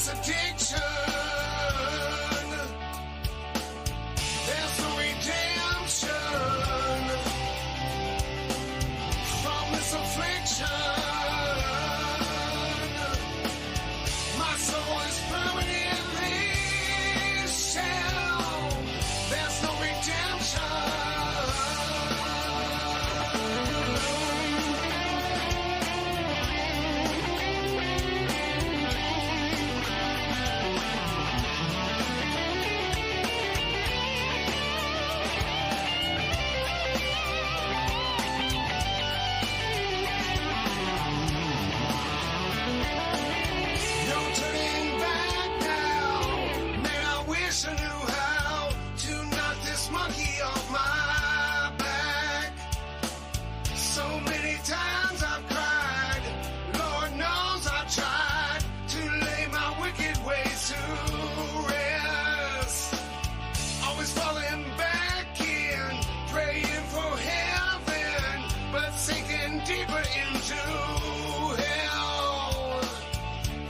this addiction, there's no redemption. From this affliction, my soul is permanently shelled. There's no redemption.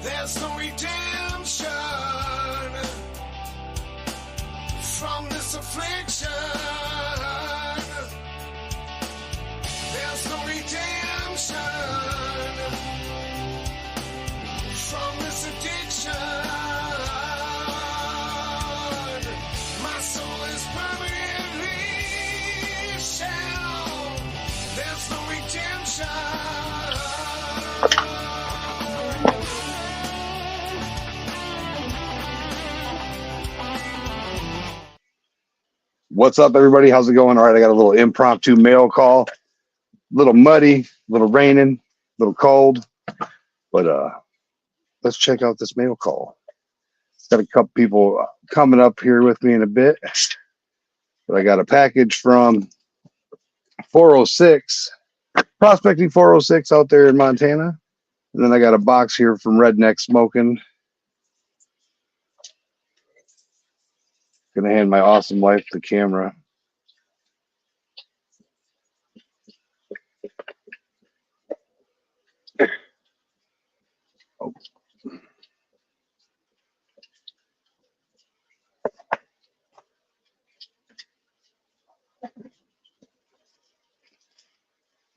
There's no redemption from this affliction. There's no redemption from this addiction. My soul is permanently shelled. There's no redemption. What's up, everybody? How's it going? All right, I got a little impromptu mail call. A little muddy, a little raining, a little cold. But let's check out this mail call. Got a couple people coming up here with me in a bit. But I got a package from 406, Prospecting 406 out there in Montana. And then I got a box here from Redneck Smokin. Gonna hand my awesome wife the camera. Oh.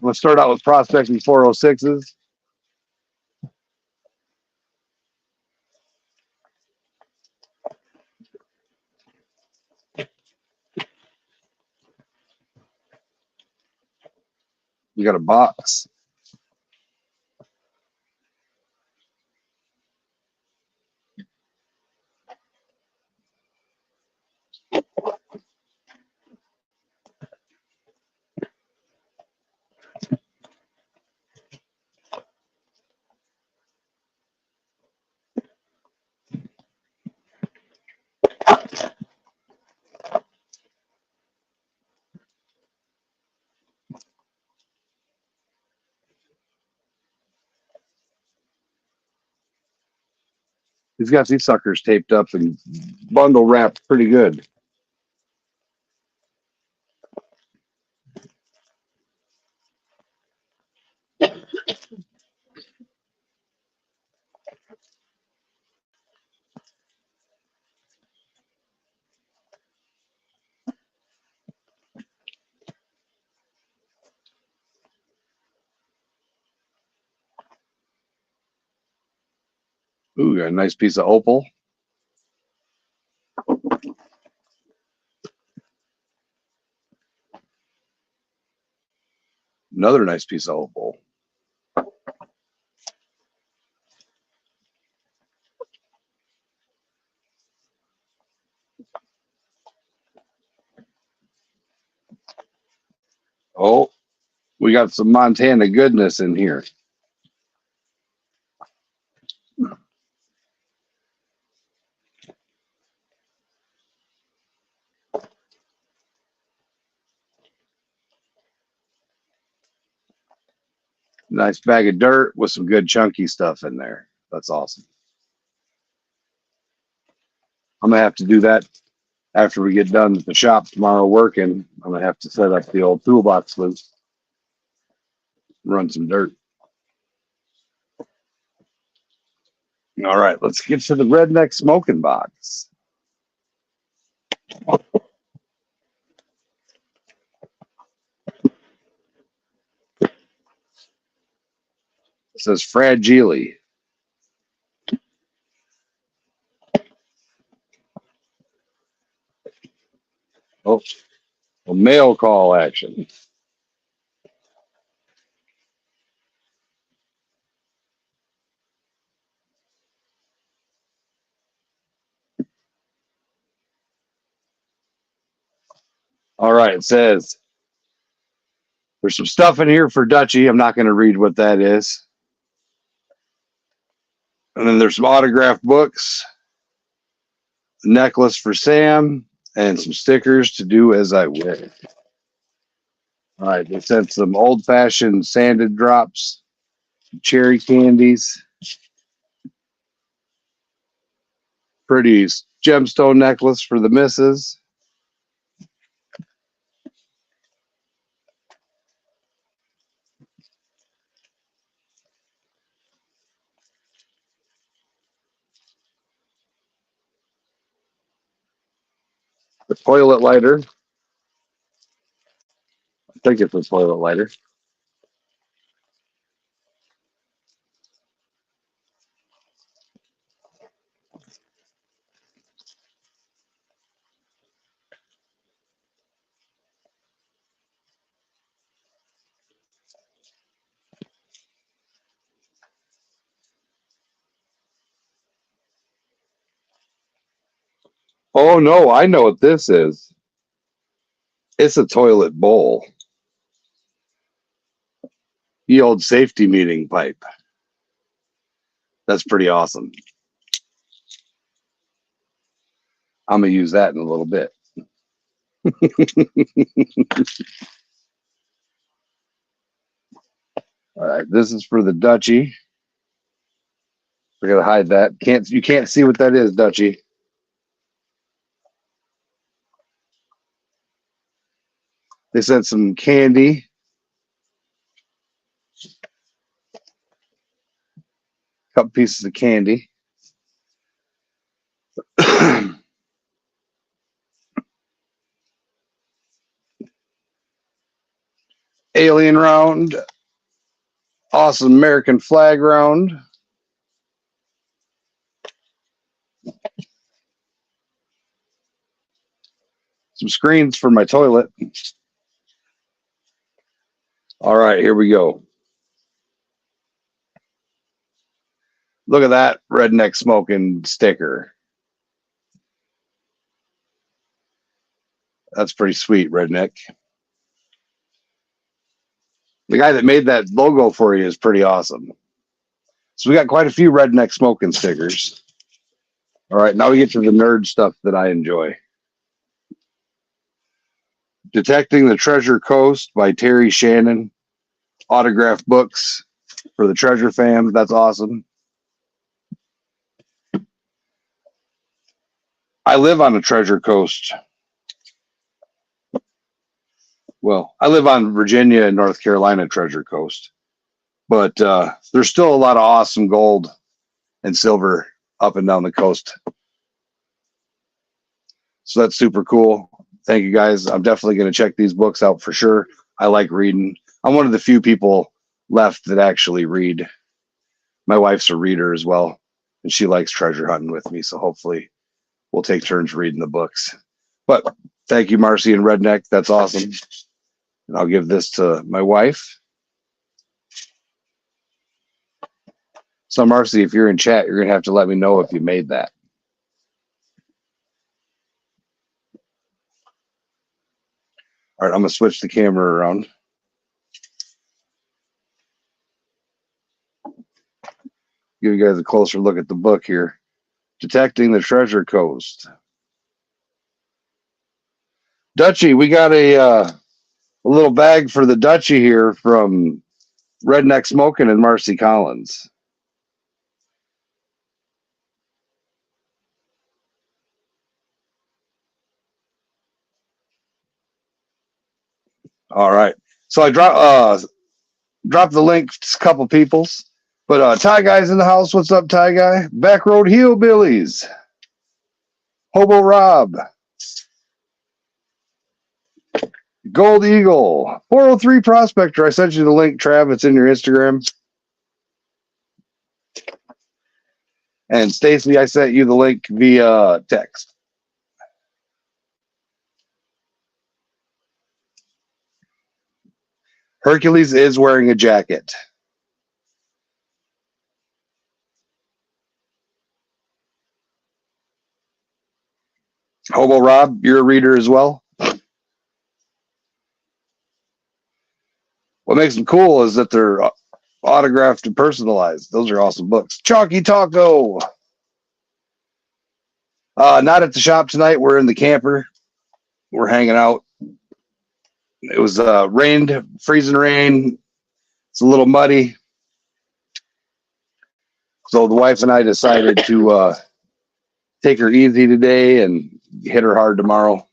Let's start out with Prospecting 406s. We got a box. He's got these suckers taped up and bundle wrapped pretty good. Ooh, got a nice piece of opal. Another nice piece of opal. Oh, we got some Montana goodness in here. Nice bag of dirt with some good chunky stuff in there. That's awesome. I'm going to have to do that after we get done at the shop tomorrow working. I'm going to have to set up the old toolbox loose. Run some dirt. All right, let's get to the Redneck Smokin box. It says Fragile. Oh, a mail call action. All right, it says there's some stuff in here for Dutchy. I'm not going to read what that is. And then there's some autographed books, a necklace for Sam, and some stickers to do as I wish. All right, they sent some old-fashioned sanded drops, cherry candies, pretty gemstone necklace for the missus. The toilet lighter. I think it's a toilet lighter. Oh no, I know what this is. It's a toilet bowl. The old safety meeting pipe. That's pretty awesome. I'm gonna use that in a little bit. All right, this is for the Dutchy. We're gonna hide that. You can't see what that is, Dutchy. They sent some candy. Couple pieces of candy. Alien round. Awesome American flag round. Some screens for my toilet. All right, here we go. Look at that Redneck Smokin sticker. That's pretty sweet, Redneck. The guy that made that logo for you is pretty awesome. So we got quite a few Redneck Smokin stickers. All right, now we get to the nerd stuff that I enjoy. Detecting the Treasure Coast by Terry Shannon. Autographed books for the Treasure fam. That's awesome. I live on the Treasure Coast. Well, I live on Virginia and North Carolina Treasure Coast. But there's still a lot of awesome gold and silver up and down the coast. So that's super cool. Thank you guys. I'm definitely going to check these books out for sure. I like reading. I'm one of the few people left that actually read. My wife's a reader as well, and she likes treasure hunting with me. So hopefully we'll take turns reading the books. But thank you, Marcy and Redneck. That's awesome. And I'll give this to my wife. So Marcy, if you're in chat, you're going to have to let me know if you made that. All right, I'm going to switch the camera around. Give you guys a closer look at the book here. Detecting the Treasure Coast. Dutchy, we got a little bag for the Dutchy here from Redneck Smokin and Marcy Collins. All right. So I dropped the link to a couple people's. But Ty Guy's in the house. What's up, Ty Guy? Backroad Hillbillies. Hobo Rob. Gold Eagle. 403 Prospector. I sent you the link, Trav. It's in your Instagram. And Stacy, I sent you the link via text. Hercules is wearing a jacket. Hobo Rob, you're a reader as well. What makes them cool is that they're autographed and personalized. Those are awesome books. Chalky Taco. Not at the shop tonight. We're in the camper. We're hanging out. It was rained, freezing rain. It's a little muddy. So the wife and I decided to take her easy today and hit her hard tomorrow.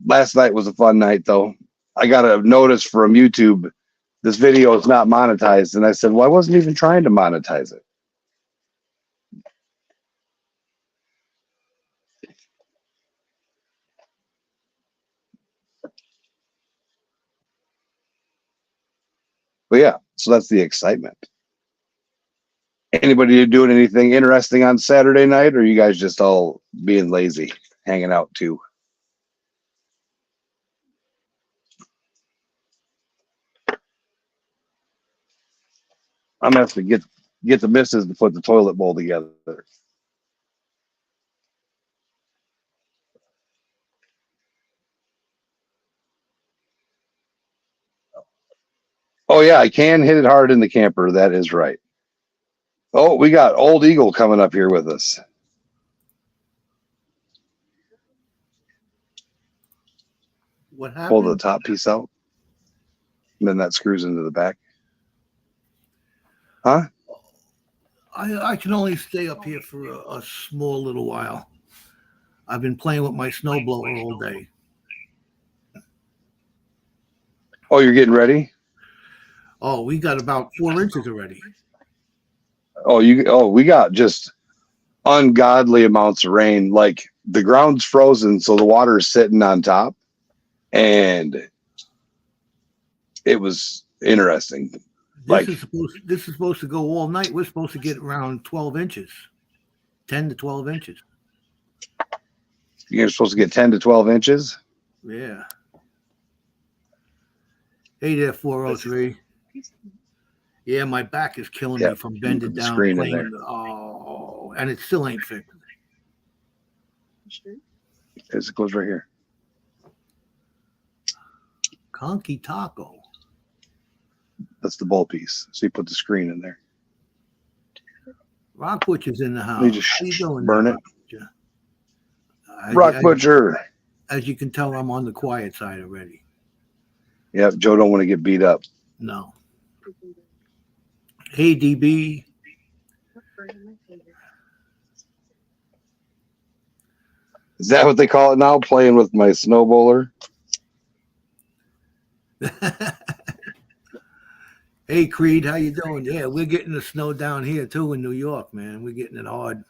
Last night was a fun night, though. I got a notice from YouTube. This video is not monetized. And I said, well, I wasn't even trying to monetize it. But yeah, so that's the excitement. Anybody doing anything interesting on Saturday night, or are you guys just all being lazy, hanging out too? I'm gonna have to get the missus to put the toilet bowl together. Oh yeah, I can hit it hard in the camper. That is right. Oh, we got Old Eagle coming up here with us. What happened? Pull the top piece out, and then that screws into the back. Huh? I can only stay up here for a small little while. I've been playing with my snowblower all day. Oh, you're getting ready? Oh, we got about 4 inches already. Oh, we got just ungodly amounts of rain. Like the ground's frozen, so the water is sitting on top, and it was interesting. This is supposed to go all night. We're supposed to get around 12 inches, 10 to 12 inches. You're supposed to get 10 to 12 inches? Yeah. Hey there, 403. Yeah, my back is killing me from bending down. Playing, and it still ain't fixed. It goes right here. Conky Taco. That's the bowl piece. So you put the screen in there. Rock Butcher's in the house. You just How you doing burn there, it. Rock Butcher. As you can tell, I'm on the quiet side already. Yep, Joe don't want to get beat up. No. Hey, DB. Is that what they call it now? Playing with my snowbowler? Hey, Creed, how you doing? Yeah, we're getting the snow down here, too, in New York, man. We're getting it hard.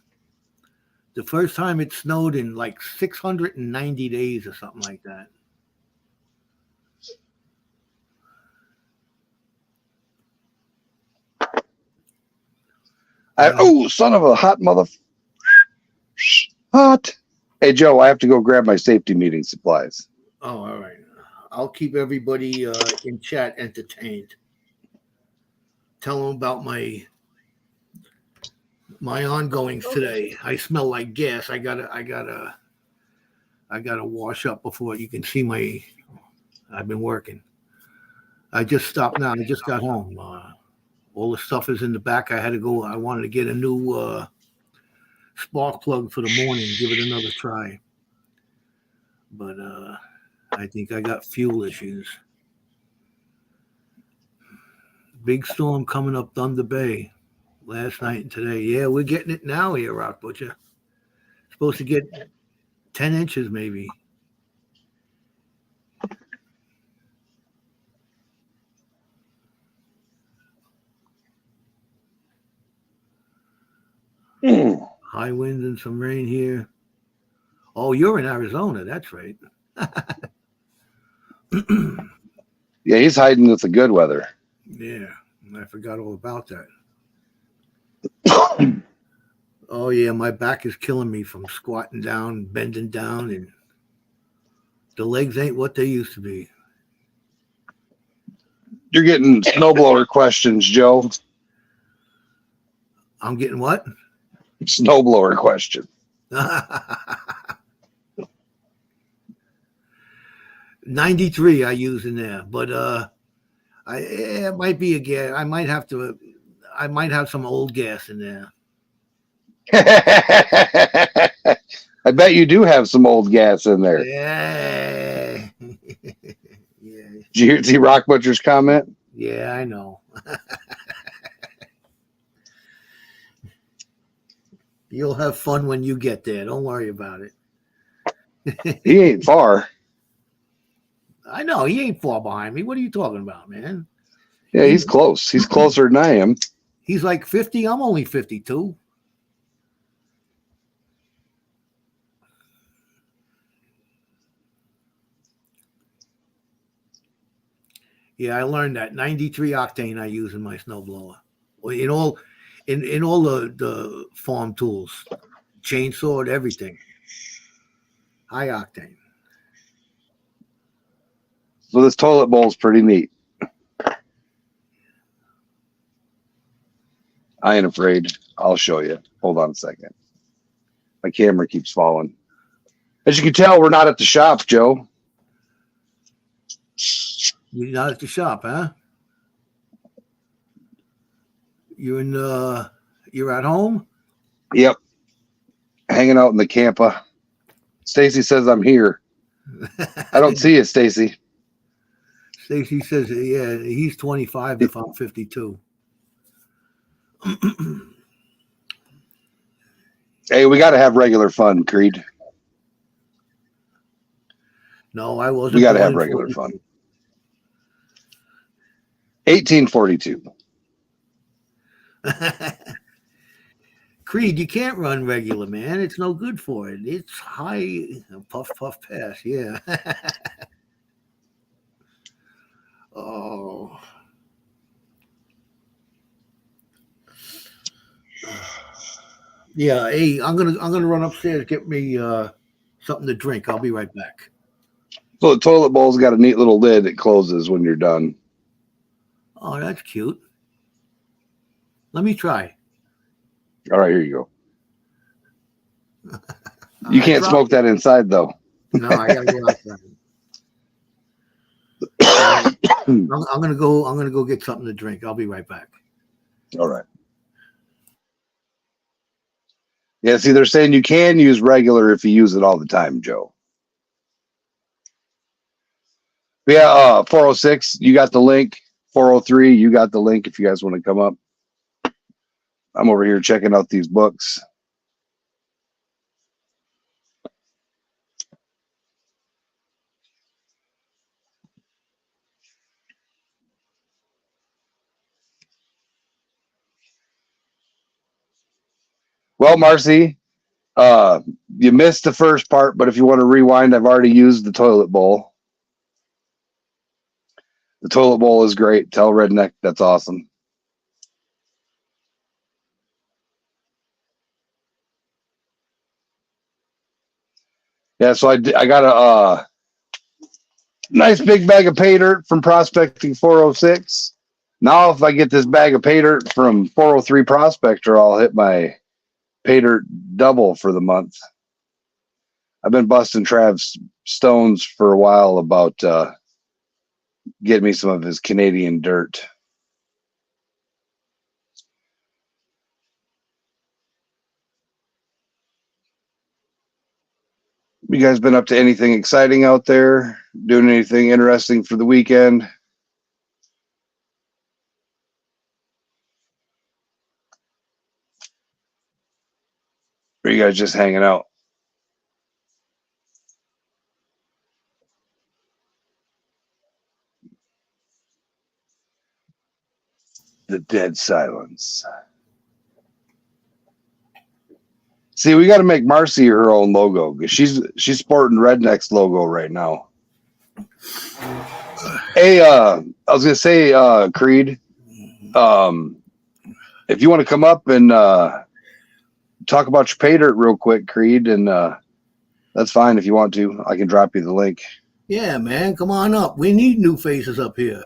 The first time it snowed in like 690 days or something like that. Son of a hot mother. Hot. Hey, Joe, I have to go grab my safety meeting supplies. Oh, all right. I'll keep everybody in chat entertained. Tell them about my ongoings today. I smell like gas. I gotta wash up before you can see I've been working. I just stopped now. I just got home. All the stuff is in the back. I had to go. I wanted to get a new spark plug for the morning. Give it another try. But I think I got fuel issues. Big storm coming up Thunder Bay last night and today. Yeah, we're getting it now here, Rock Butcher. Supposed to get 10 inches maybe. High winds and some rain here. Oh, you're in Arizona. That's right. Yeah, he's hiding with the good weather. Yeah, I forgot all about that. Oh, yeah, my back is killing me from squatting down, bending down, and the legs ain't what they used to be. You're getting snowblower questions, Joe. I'm getting what? Snowblower question. 93 I use in there, but it might be a gas. I might have some old gas in there. I bet you do have some old gas in there. Yeah. Yeah. Did you hear T Rock Butcher's comment? Yeah, I know. You'll have fun when you get there. Don't worry about it. He ain't far. I know he ain't far behind me. What are you talking about, man? Yeah, he's close. He's closer than I am. He's like 50. I'm only 52. Yeah, I learned that 93 octane I use in my snowblower. In all the farm tools, chainsaw, everything. High octane. So this toilet bowl is pretty neat. I ain't afraid. I'll show you. Hold on a second. My camera keeps falling. As you can tell, we're not at the shop, Joe. You're not at the shop, huh? You're at home? Yep. Hanging out in the camper. Stacy says I'm here. I don't see you, Stacy. Stacy says, yeah, he's 25 if I'm 52. Hey, we got to have regular fun, Creed. No, I wasn't. We got to have regular fun. 1842. Creed, you can't run regular, man. It's no good for it. It's high, puff, puff, pass. Yeah. Oh. Yeah. Hey, I'm gonna run upstairs, get me something to drink. I'll be right back. So the toilet bowl's got a neat little lid that closes when you're done. Oh, that's cute. Let me try. All right, here you go. You can't smoke that inside, though. No, I gotta go outside. I'm gonna go get something to drink. I'll be right back. All right. Yeah, see, they're saying you can use regular if you use it all the time, Joe. Yeah, 406, you got the link. 403, you got the link if you guys want to come up. I'm over here checking out these books. Well, Marcy, you missed the first part, but if you want to rewind, I've already used the toilet bowl. The toilet bowl is great. Tell Redneck that's awesome. Yeah, so I got a nice big bag of pay dirt from Prospecting 406. Now, if I get this bag of pay dirt from 403 Prospector, I'll hit my pay dirt double for the month. I've been busting Trav's stones for a while about getting me some of his Canadian dirt. You guys been up to anything exciting out there? Doing anything interesting for the weekend? Or are you guys just hanging out? the dead silence. See, we got to make Marcy her own logo because she's sporting Redneck's logo right now. Hey, I was gonna say, Creed, if you want to come up and talk about your pay dirt real quick, Creed, and that's fine if you want to. I can drop you the link. Yeah, man, come on up. We need new faces up here.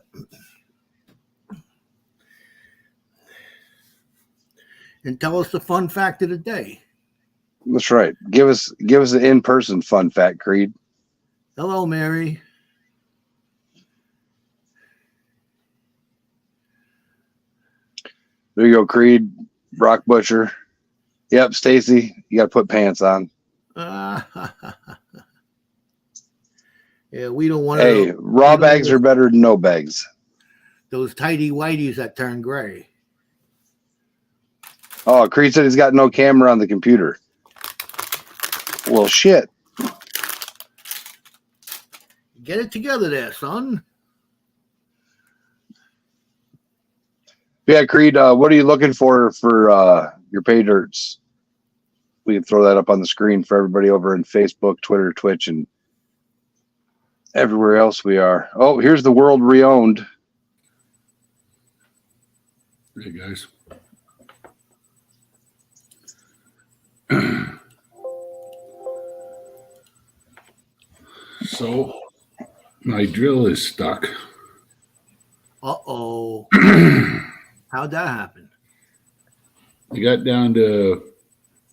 And tell us the fun fact of the day. That's right. Give us an in-person fun fact, Creed. Hello, Mary. There you go, Creed. Brock Butcher. Yep, Stacy. You got to put pants on. Yeah, we don't want. Hey, raw bags are better than no bags. Those tighty whities that turn gray. Oh, Creed said he's got no camera on the computer. Well, shit. Get it together there, son. Yeah, Creed, what are you looking for your pay dirts? We can throw that up on the screen for everybody over in Facebook, Twitter, Twitch, and everywhere else we are. Oh, here's the world reowned. Hey, guys. So my drill is stuck. Uh-oh. How'd that happen? I got down to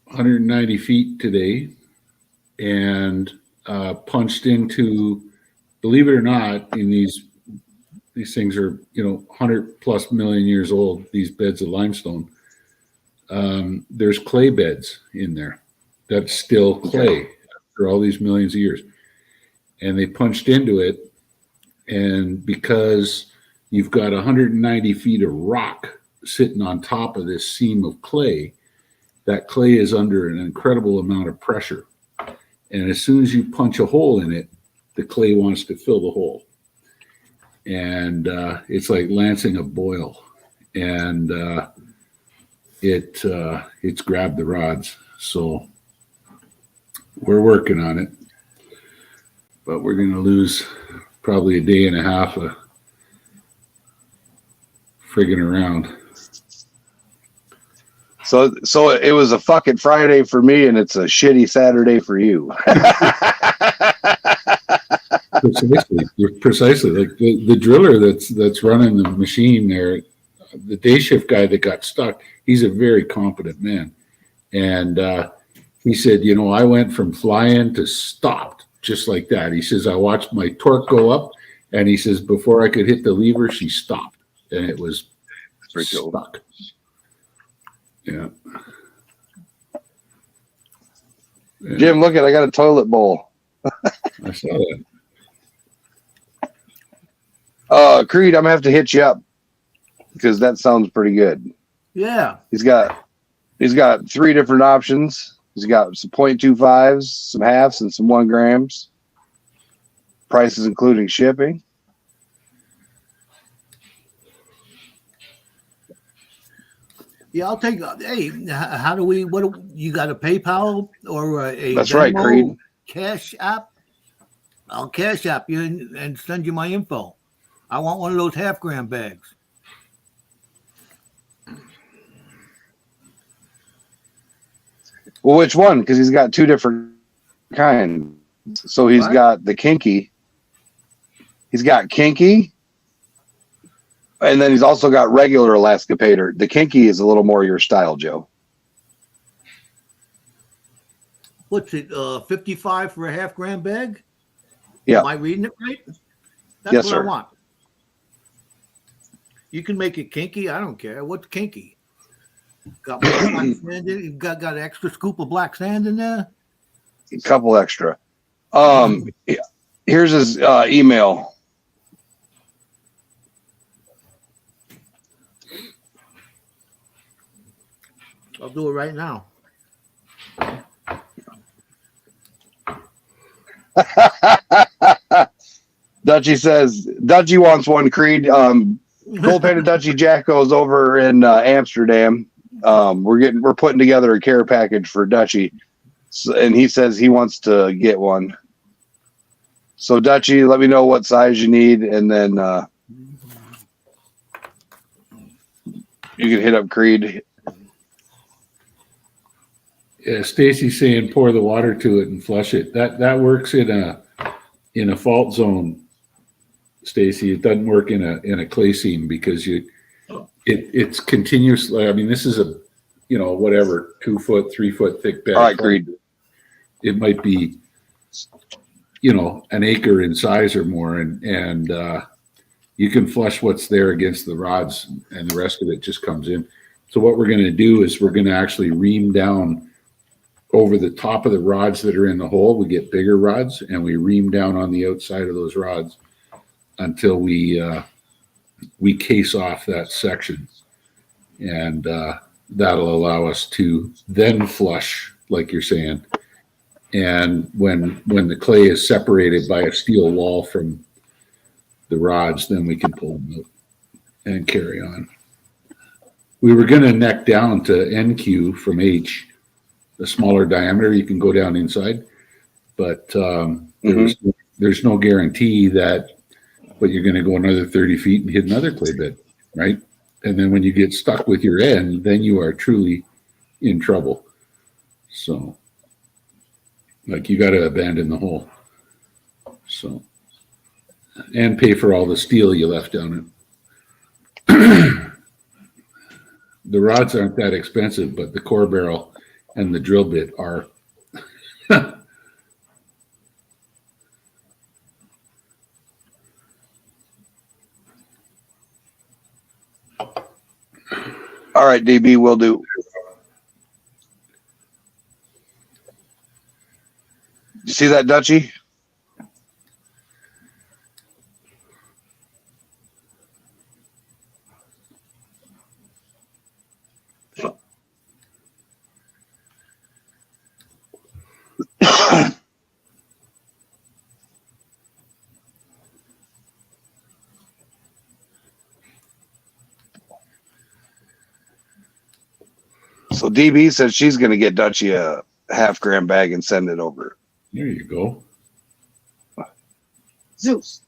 190 feet today and punched into, believe it or not, in these things are, 100 plus million years old, these beds of limestone. There's clay beds in there. That's still clay after all these millions of years. And they punched into it. And because you've got 190 feet of rock sitting on top of this seam of clay, that clay is under an incredible amount of pressure. And as soon as you punch a hole in it, the clay wants to fill the hole. And it's like lancing a boil. And it's grabbed the rods. So we're working on it. But we're going to lose probably a day and a half of frigging around. So it was a fucking Friday for me, and it's a shitty Saturday for you. Precisely. Like the driller that's running the machine there, the day shift guy that got stuck, he's a very competent man. And he said, I went from flying to stopped just like that. He says, I watched my torque go up, and he says, before I could hit the lever, she stopped. And it was stuck. Yeah. Jim, look I got a toilet bowl. I saw that. Creed, I'm gonna have to hit you up because that sounds pretty good. Yeah. He's got 3 different options. He's got some 0.25s, some halves, and some 1 grams. Prices including shipping. Yeah, I'll take. Hey, how do we? You got a PayPal or a? That's Venmo, right, Creed. Cash app. I'll cash app you and send you my info. I want one of those half-gram bags. Well, which one? Because he's got 2 different kinds. So he's got the kinky. He's got kinky. And then he's also got regular Alaska pay dirt. The kinky is a little more your style, Joe. What's it? 55 for a half-gram bag? Yeah. Am I reading it right? That's Yes, what sir. I want. You can make it kinky. I don't care. What's kinky? Got black sand in it? You got an extra scoop of black sand in there? A couple extra. Here's his email. I'll do it right now. Dutchy says, Dutchy wants one, Creed. Gold painted Dutchy Jacko's over in Amsterdam. We're putting together a care package for Dutchy, and he says he wants to get one. So Dutchy, let me know what size you need, and then you can hit up Creed. Yeah, Stacy's saying pour the water to it and flush it. That works in a fault zone, Stacy. It doesn't work in a clay seam because it's continuously. I mean, this is a whatever 2 foot, 3 foot thick bed. All right, Creed. It might be an acre in size or more, and you can flush what's there against the rods, and the rest of it just comes in. So what we're going to do is we're going to actually ream down over the top of the rods that are in the hole. We get bigger rods, and we ream down on the outside of those rods until we case off that section, and that'll allow us to then flush, like you're saying. And when the clay is separated by a steel wall from the rods, then we can pull them out and carry on. We were going to neck down to NQ from H, a smaller diameter. You can go down inside, but there's no guarantee that. But you're going to go another 30 feet and hit another clay bed, right? And then when you get stuck with your end, then you are truly in trouble. So, like, you got to abandon the hole. So, and pay for all the steel you left down it. The rods aren't that expensive, but the core barrel and the drill bit are. All right, DB, will do. You see that, Dutchy? So DB says she's going to get Dutchy a half-gram bag and send it over. There you go. Zeus.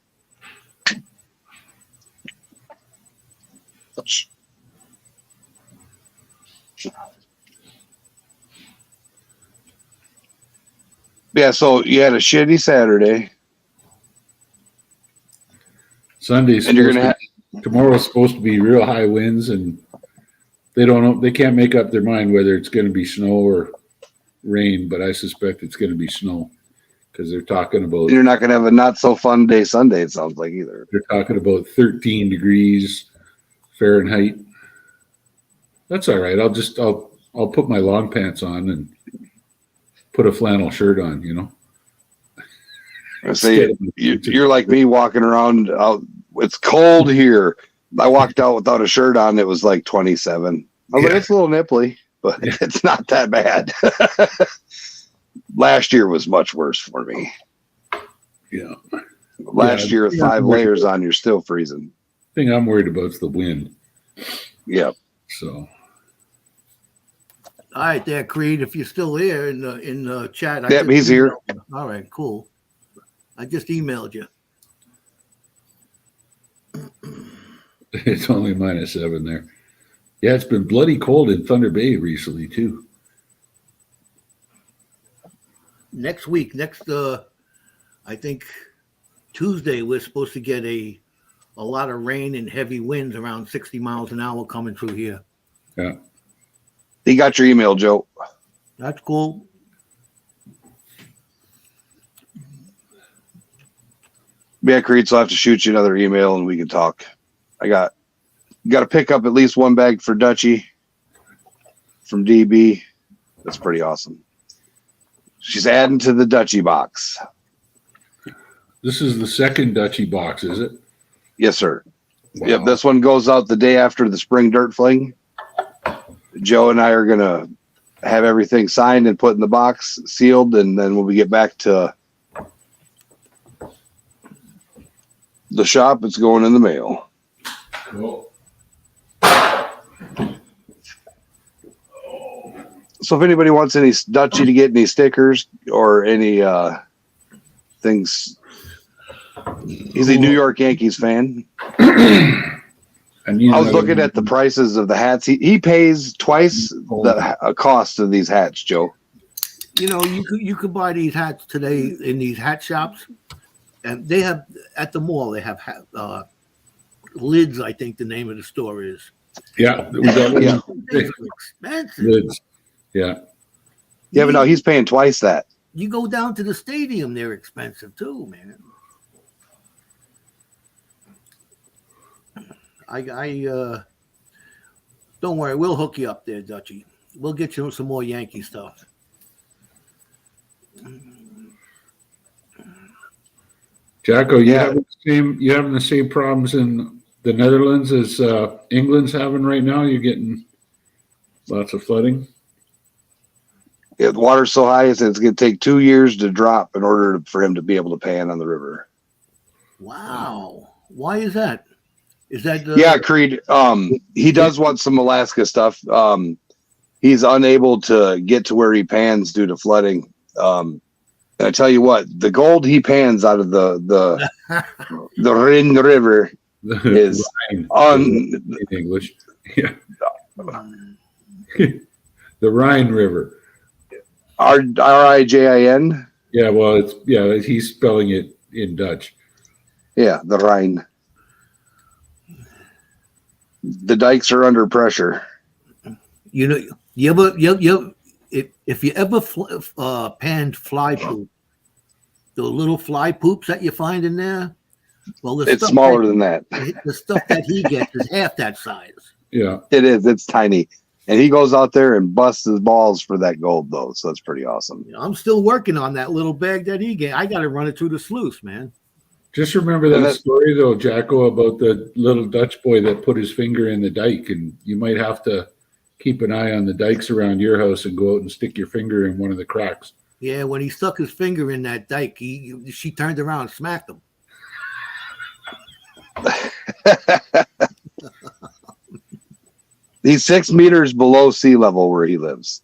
Yeah, so you had a shitty Saturday. Sunday's and you're gonna tomorrow's supposed to be real high winds, and they don't know. They can't make up their mind whether it's going to be snow or rain, but I suspect it's going to be snow because they're talking about. You're not going to have a not so fun day Sunday. It sounds like either. They're talking about 13 degrees Fahrenheit. That's all right. I'll put my long pants on and put a flannel shirt on. I say you're like me walking around out. It's cold here. I walked out without a shirt on. It was like 27. I was like, it's a little nipply, but it's not that bad. Last year was much worse for me. Yeah. Last year with 5 layers on, you're still freezing. The thing I'm worried about is the wind. Yep. So. All right, there, Creed. If you're still there in the chat, Yep, he's here. All right, cool. I just emailed you. It's only -7 there. Yeah, it's been bloody cold in Thunder Bay recently too. Next week, I think Tuesday, we're supposed to get a lot of rain and heavy winds around 60 miles an hour coming through here. Yeah. He got your email, Joe. That's cool. Yeah, Creed, so I have to shoot you another email and we can talk. I got to pick up at least 1 bag for Dutchy from DB. That's pretty awesome. She's adding to the Dutchy box. This is the second Dutchy box, is it? Yes, sir. Wow. Yep, this one goes out the day after the spring dirt fling. Joe and I are going to have everything signed and put in the box, sealed, and then when we get back to the shop, it's going in the mail. Well, So if anybody wants any Dutchy to get any stickers or any things, he's a New York Yankees fan. and you I was know, looking at the prices of the hats. He pays twice the cost of these hats, Joe. You know, you could buy these hats today in these hat shops, and they have at the mall. They have lids. I think the name of the store is. Yeah, Yeah. These are expensive. lids. Yeah. Yeah, but no, he's paying twice that. You go down to the stadium; they're expensive too, man. I don't worry, we'll hook you up there, Dutchy. We'll get you some more Yankee stuff. Jacko, you Yeah. having the same problems in the Netherlands as England's having right now? You're getting lots of flooding. Yeah, the water's so high, it's going to take 2 years to drop in order for him to be able to pan on the river. Wow, why is that? Is that Yeah, Creed. He does want some Alaska stuff. He's unable to get to where he pans due to flooding. I tell you what, the gold he pans out of the Rhin River is in English. Yeah. The Rhine River. Rijin. Yeah, well, he's spelling it in Dutch. Yeah, the Rhine. The dikes are under pressure. You know, if you ever panned fly poop, the little fly poops that you find in there, well, It's smaller than that. The stuff that he gets is half that size. Yeah. It is. It's tiny. And he goes out there and busts his balls for that gold, though. So that's pretty awesome. You know, I'm still working on that little bag that he gets. I got to run it through the sluice, man. Just remember that story, though, Jacko, about the little Dutch boy that put his finger in the dike. And you might have to keep an eye on the dikes around your house and go out and stick your finger in one of the cracks. Yeah, when he stuck his finger in that dike, she turned around and smacked him. He's 6 meters below sea level where he lives.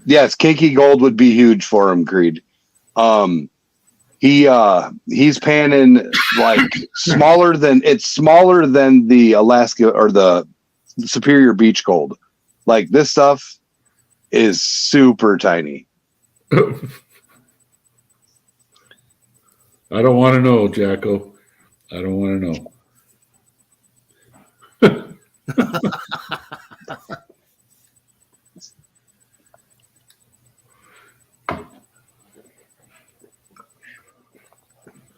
Yes, kinky gold would be huge for him, Creed. He's panning like smaller than the Alaska or the Superior Beach gold. Like this stuff is super tiny. I don't want to know, Jacko. I don't want to know.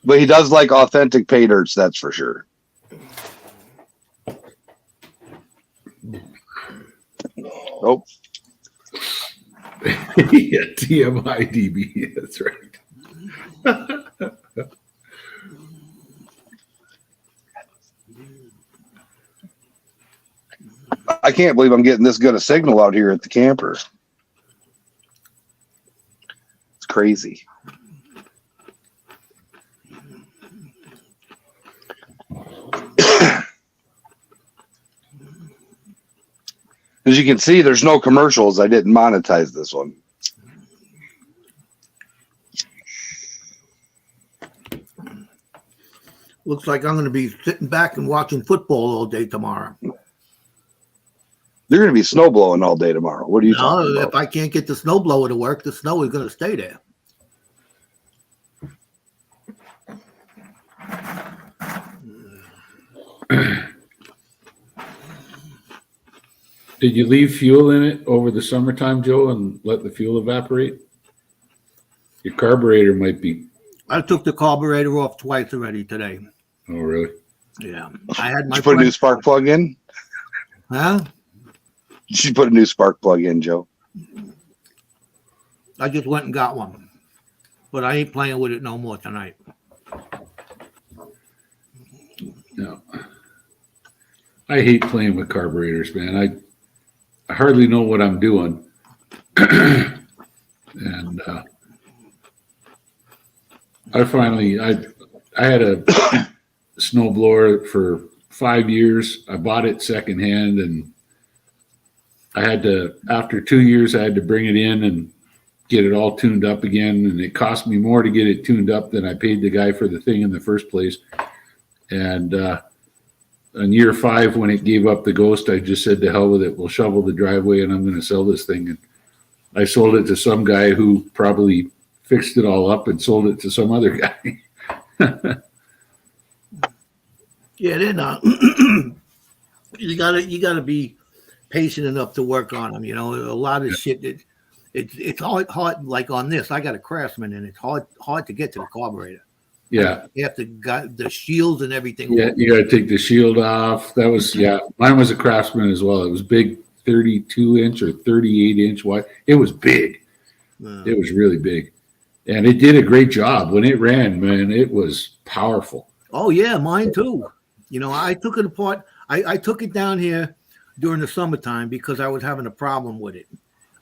But he does like authentic pay dirts, that's for sure. Oh. Yeah, TMI DB. That's right. I can't believe I'm getting this good a signal out here at the camper. It's crazy. As you can see, there's no commercials. I didn't monetize this one. Looks like I'm going to be sitting back and watching football all day tomorrow. They're going to be snow blowing all day tomorrow. What are you talking about? If I can't get the snowblower to work, the snow is going to stay there. Did you leave fuel in it over the summertime, Joe, and let the fuel evaporate? Your carburetor might be. I took the carburetor off twice already today. Oh, really? Yeah. I had my Did you put a new spark plug in? Huh? Did you put a new spark plug in, Joe? I just went and got one. But I ain't playing with it no more tonight. No. I hate playing with carburetors, man. I hardly know what I'm doing. And I had snowblower for 5 years. I bought it secondhand, and I had to, after 2 years, I had to bring it in and get it all tuned up again. And it cost me more to get it tuned up than I paid the guy for the thing in the first place. And in year 5, when it gave up the ghost, I just said, to hell with it. We'll shovel the driveway and I'm going to sell this thing. And I sold it to some guy who probably fixed it all up and sold it to some other guy. Yeah, they're not. you gotta be patient enough to work on them. You know, a lot of shit that it's hard. Like on this, I got a Craftsman, and it's hard to get to the carburetor. Yeah, you have to got the shields and everything. Yeah, you got to take the shield off. That was mine was a Craftsman as well. It was big, 32-inch or 38-inch wide. It was big. It was really big, and it did a great job when it ran. Man, it was powerful. Oh yeah, mine too. You know, I took it apart. I took it down here during the summertime because I was having a problem with it.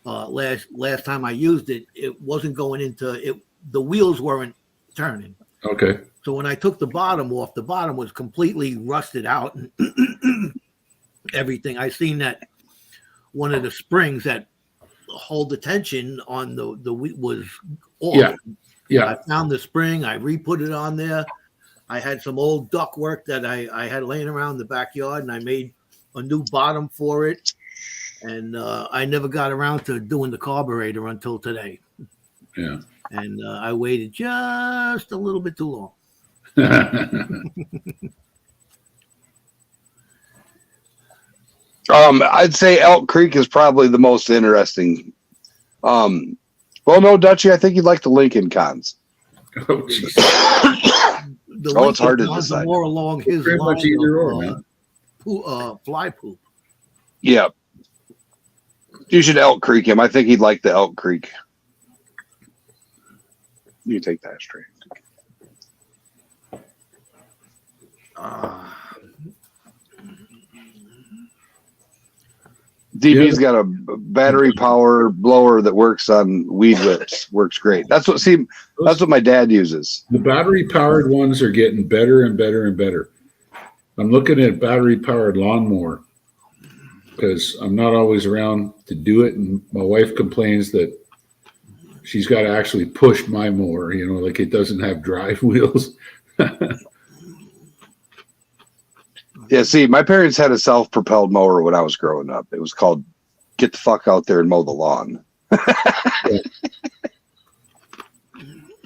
Last time I used it, it wasn't going into it. The wheels weren't turning. Okay. So when I took the bottom off, the bottom was completely rusted out and everything. I seen that one of the springs that hold the tension on the wheel was off. Yeah. I found the spring. I re-put it on there. I had some old duct work that I had laying around the backyard, and I made a new bottom for it. And I never got around to doing the carburetor until today. Yeah. And I waited just a little bit too long. I'd say Elk Creek is probably the most interesting. Well, no, Dutchie, I think you'd like the Lincoln Cons. Oh, geez. It's hard to decide. More along his pretty much either or, man. Fly poop. Yeah. You should Elk Creek him. I think he'd like the Elk Creek. You take that straight. DB's got a battery power blower that works on weed whips. Works great. That's what my dad uses. The battery powered ones are getting better and better and better. I'm looking at battery powered lawnmower because I'm not always around to do it, and my wife complains that she's got to actually push my mower. You know, like it doesn't have drive wheels. Yeah, see, my parents had a self-propelled mower when I was growing up. It was called "Get the fuck out there and mow the lawn." That's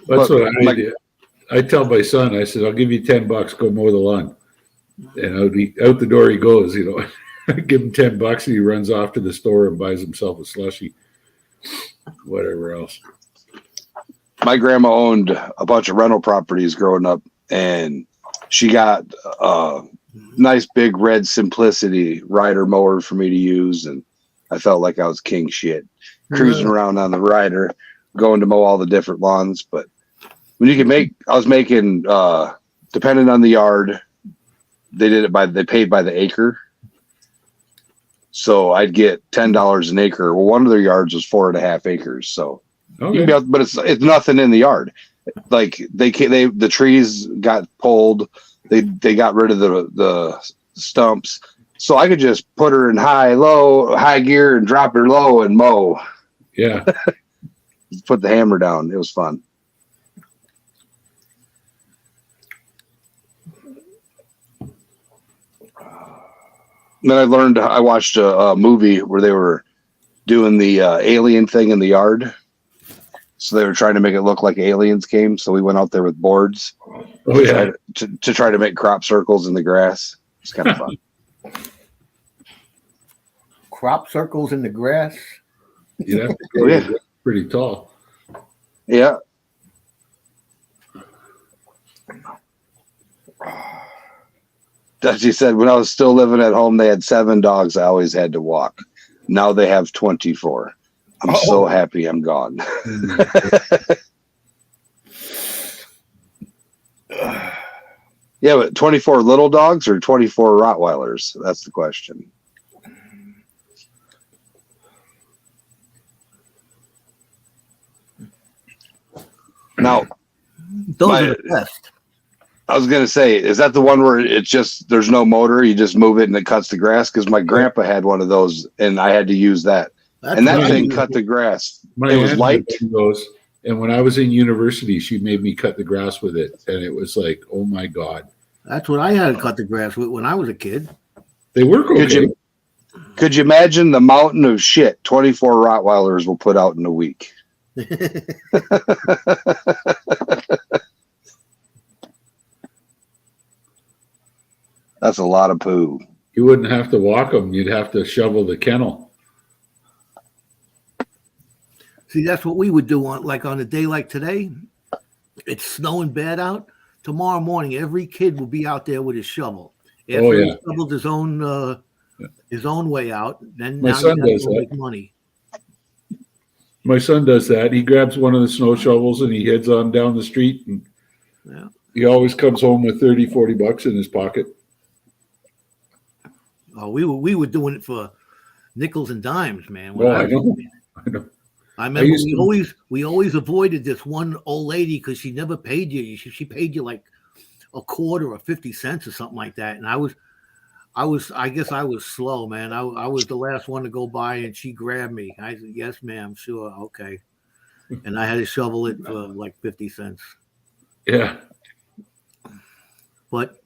what I did. I tell my son, I said, "I'll give you $10, go mow the lawn," and out the door he goes. You know, I give him $10, and he runs off to the store and buys himself a slushie, whatever else. My grandma owned a bunch of rental properties growing up, and she got nice big red Simplicity rider mower for me to use, and I felt like I was king shit cruising around on the rider, going to mow all the different lawns. But when you can I was making depending on the yard, they paid by the acre, so I'd get $10 an acre. Well, one of their yards was 4.5 acres, so but it's nothing in the yard. Like the trees got pulled. They got rid of the stumps, so I could just put her in high gear and drop her low and mow. Yeah. Put the hammer down. It was fun. Then I watched a movie where they were doing the alien thing in the yard. So they were trying to make it look like aliens came. So we went out there with boards to try to make crop circles in the grass. It's kind of fun. Crop circles in the grass? You'd have to go pretty tall. Yeah. Dutchie said, when I was still living at home, they had 7 dogs. I always had to walk. Now they have 24. I'm so happy I'm gone. Yeah, but 24 little dogs or 24 Rottweilers? That's the question. Now, those are the best. I was gonna say, is that the one where it's just there's no motor, you just move it and it cuts the grass? Because my grandpa had one of those, and I had to use that, and that what I thing use. cut the grass. My It was aunt light. had one of those, and when I was in university, she made me cut the grass with it, and it was like, oh my god, That's what I had to cut the grass with when I was a kid. they work okay. Could you imagine the mountain of shit 24 Rottweilers will put out in a week? That's a lot of poo. You wouldn't have to walk them; you'd have to shovel the kennel. See, that's what we would do on a day like today. It's snowing bad out. Tomorrow morning, every kid will be out there with his shovel. After he shoveled his own way out, then My son does that. make money. My son does that. He grabs one of the snow shovels and he heads on down the street, and he always comes home with $30-40 in his pocket. Oh, we were doing it for nickels and dimes, man. I know. I remember we always avoided this one old lady because she never paid you. She paid you like a quarter or 50 cents or something like that. And I guess I was slow, man. I was the last one to go by, and she grabbed me. I said, "Yes, ma'am, sure, okay." And I had to shovel it for like 50 cents. Yeah, but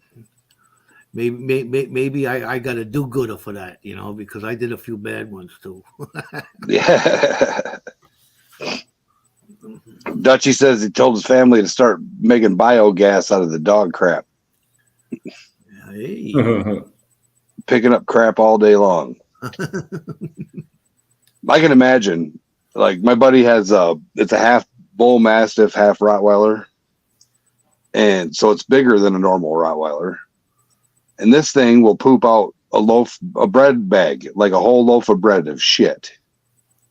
maybe I got a do-gooder for that, because I did a few bad ones too. Yeah. Dutchy says he told his family to start making biogas out of the dog crap. Hey. Picking up crap all day long. I can imagine, like my buddy has it's a half bull mastiff, half Rottweiler. And so it's bigger than a normal Rottweiler. And this thing will poop out a bread bag, like a whole loaf of bread of shit.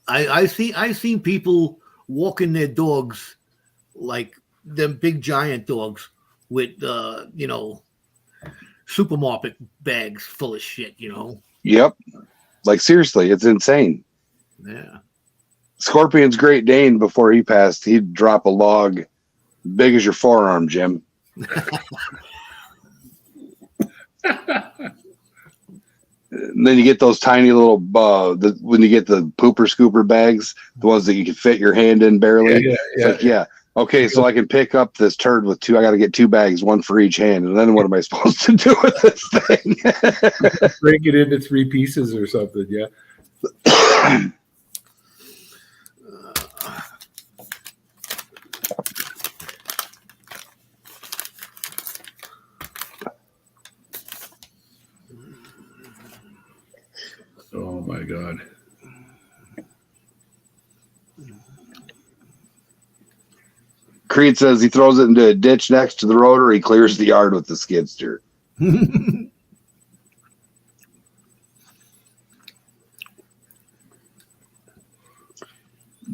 I've seen people walking their dogs like them big giant dogs with supermarket bags full of shit, Yep. Like seriously, it's insane. Yeah. Scorpion's Great Dane, before he passed, he'd drop a log big as your forearm, Jim. And then you get those tiny little when you get the pooper scooper bags, the ones that you can fit your hand in barely. Okay, so I can pick up this turd with two. I got to get two bags, one for each hand, and then what am I supposed to do with this thing? Break it into 3 pieces or something. Yeah. Oh my God. Creed says he throws it into a ditch next to the rotor. He clears the yard with the skid steer.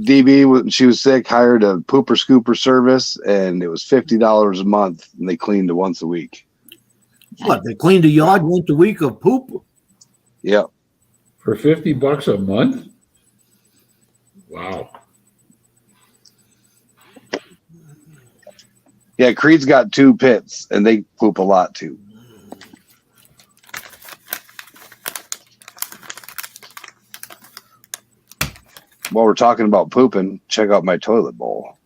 DB, when she was sick, hired a pooper scooper service, and it was $50 a month, and they cleaned it once a week. What, they cleaned the yard once a week of poop? Yep. For $50 a month? Wow. Yeah, Creed's got 2 pits, and they poop a lot too. While we're talking about pooping, check out my toilet bowl.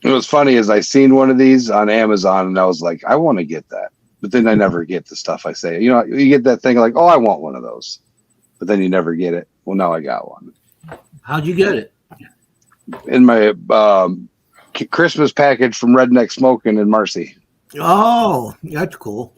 It was funny as I seen one of these on Amazon, and I was like, I want to get that. But then I never get the stuff I say. You get that thing like, oh, I want one of those. But then you never get it. Well, now I got one. How'd you get it? In my Christmas package from Redneck Smokin in Marcy. Oh, that's cool.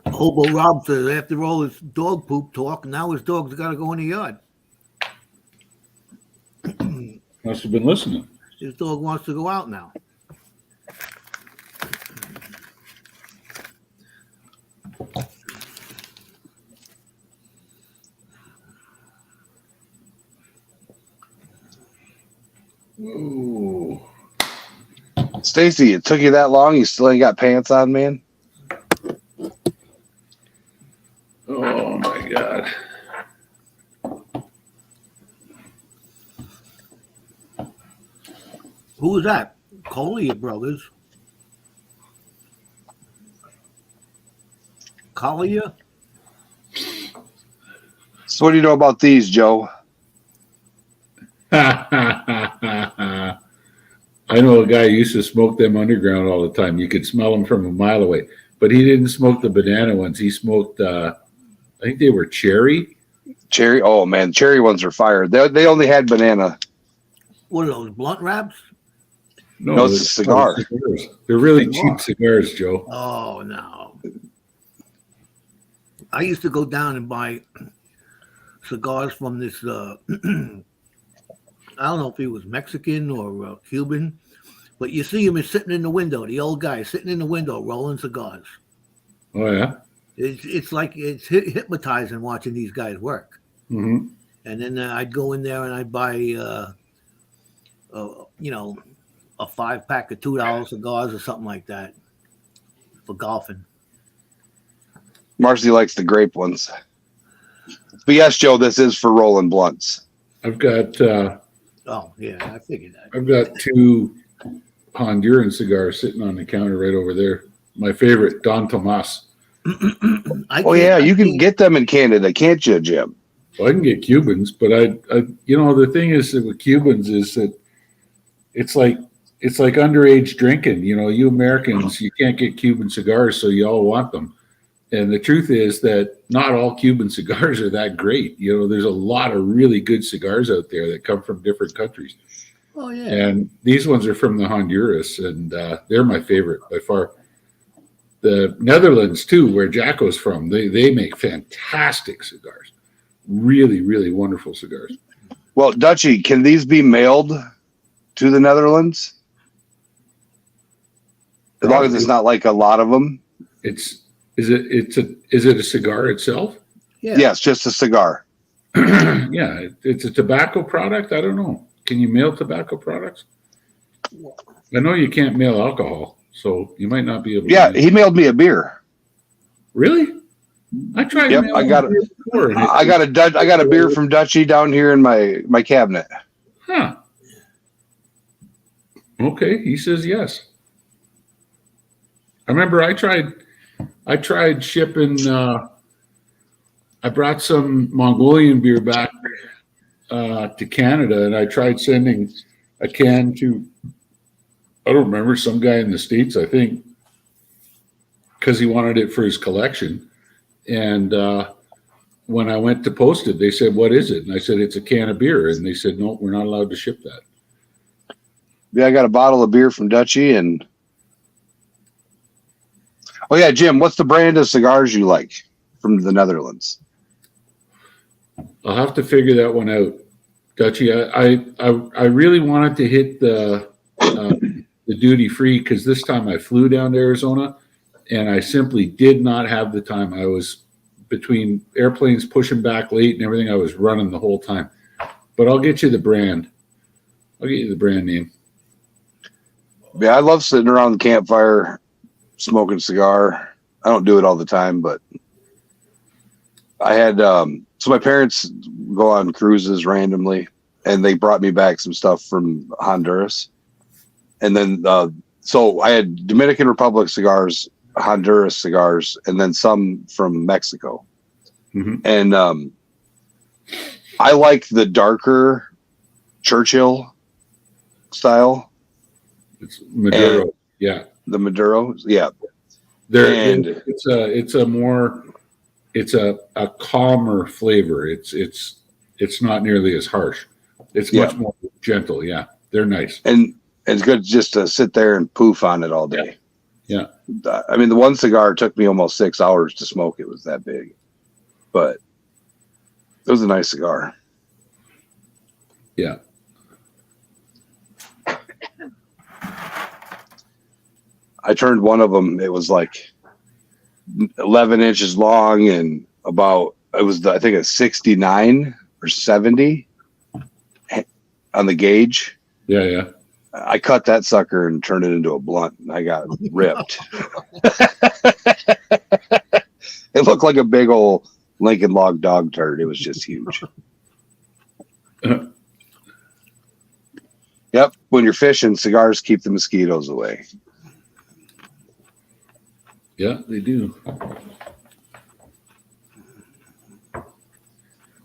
Hobo Rob says after all his dog poop talk, now his dog's got to go in the yard. Must have been listening. His dog wants to go out now. Ooh. Stacy, it took you that long? You still ain't got pants on, man? Oh my God. Who was that? Collier brothers. Collier? So what do you know about these, Joe? I know a guy who used to smoke them underground all the time. You could smell them from a mile away. But he didn't smoke the banana ones. He smoked, I think they were cherry. Cherry? Oh, man. Cherry ones are fire. They only had banana. What are those, blunt wraps? No, it's a cigar. Cigars. They're really cheap cigars, Joe. Oh, no. I used to go down and buy cigars from this, I don't know if he was Mexican or Cuban, but you see him sitting in the window, the old guy sitting in the window rolling cigars. Oh, yeah? It's like it's hypnotizing watching these guys work. Mm-hmm. And then I'd go in there and I'd buy, you know, a 5-pack of $2 cigars or something like that for golfing. Marcy likes the grape ones. But yes, Joe, this is for rolling blunts. I've got Oh, yeah, I figured that. I've got 2 Honduran cigars sitting on the counter right over there. My favorite, Don Tomas. Oh, yeah, you can get them in Canada, can't you, Jim? Well, I can get Cubans, but I you know, the thing is that with Cubans is that it's like underage drinking. You know, you Americans, you can't get Cuban cigars, so you all want them. And the truth is that not all Cuban cigars are that great. You know, there's a lot of really good cigars out there that come from different countries. Oh, yeah. And these ones are from the Honduras, and they're my favorite by far. The Netherlands, too, where Jacko's from, they make fantastic cigars. Really, really wonderful cigars. Well, Dutchie, can these be mailed to the Netherlands? As long as it's not like a lot of them. Is it a cigar itself? Yeah. Yes, just a cigar. Yeah, it's a tobacco product. I don't know. Can you mail tobacco products? I know you can't mail alcohol, so you might not be able to. Yeah, he mailed me a beer. Really? I tried. Yep, I got it. I got a beer from Dutchie down here in my cabinet. Huh. Okay, he says yes. I remember I tried shipping. I brought some Mongolian beer back to Canada, and I tried sending a can to, I don't remember, some guy in the States, I think, because he wanted it for his collection. And when I went to post it, they said, "What is it?" And I said, "It's a can of beer." And they said, "No, we're not allowed to ship that." Yeah, I got a bottle of beer from Dutchie, and oh yeah, Jim, what's the brand of cigars you like from the Netherlands? I'll have to figure that one out, Dutchie. I really wanted to hit the duty free because this time I flew down to Arizona, and I simply did not have the time. I was between airplanes pushing back late and everything. I was running the whole time. But I'll get you the brand. I'll get you the brand name. Yeah, I love sitting around the campfire smoking a cigar. I don't do it all the time, but I had so my parents go on cruises randomly, and they brought me back some stuff from Honduras. And then so I had Dominican Republic cigars, Honduras cigars, and then some from Mexico. Mm-hmm. And I like the darker Churchill style. It's Maduro. And yeah. The Maduro. Yeah. It's a calmer flavor. It's not nearly as harsh. It's much more gentle. Yeah. They're nice. And it's good just to sit there and poof on it all day. Yeah. I mean, the one cigar took me almost 6 hours to smoke. It was that big, but it was a nice cigar. Yeah. I turned one of them. It was like 11 inches long and I think a 69 or 70 on the gauge. Yeah. Yeah. I cut that sucker and turned it into a blunt, and I got ripped. It looked like a big old Lincoln Log dog turd. It was just huge. Yep. When you're fishing, cigars keep the mosquitoes away. Yeah, they do.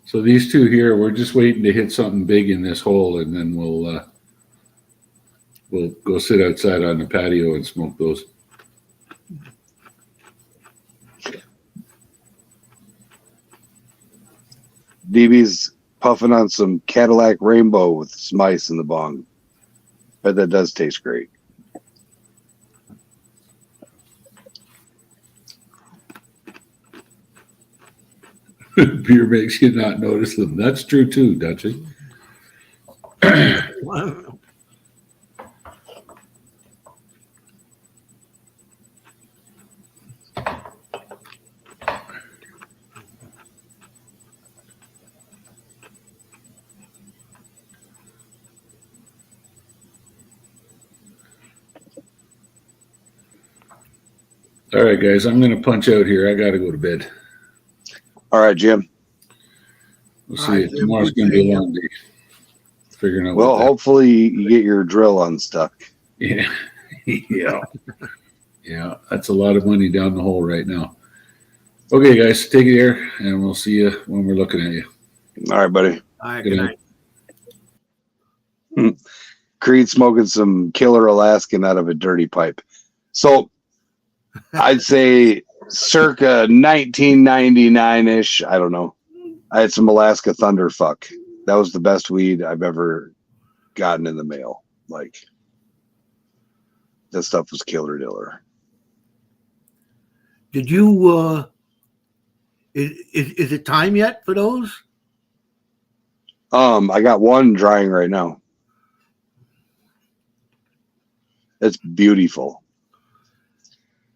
So these two here, we're just waiting to hit something big in this hole, and then we'll go sit outside on the patio and smoke those. DB's puffing on some Cadillac Rainbow with some ice in the bong. Bet that does taste great. Beer makes you not notice them. That's true too, Dutchie. All right, guys, I'm going to punch out here. I got to go to bed. All right, Jim. We'll see. Tomorrow's going to be a long day. Figuring out. Well, hopefully you get your drill unstuck. Yeah. Yeah. Yeah. That's a lot of money down the hole right now. Okay, guys, take it here, and we'll see you when we're looking at you. All right, buddy. All right, good night. Creed smoking some killer Alaskan out of a dirty pipe. So I'd say circa 1999-ish. I don't know. I had some Alaska Thunderfuck. That was the best weed I've ever gotten in the mail. Like, that stuff was killer diller. Did you, is it time yet for those? I got one drying right now. It's beautiful.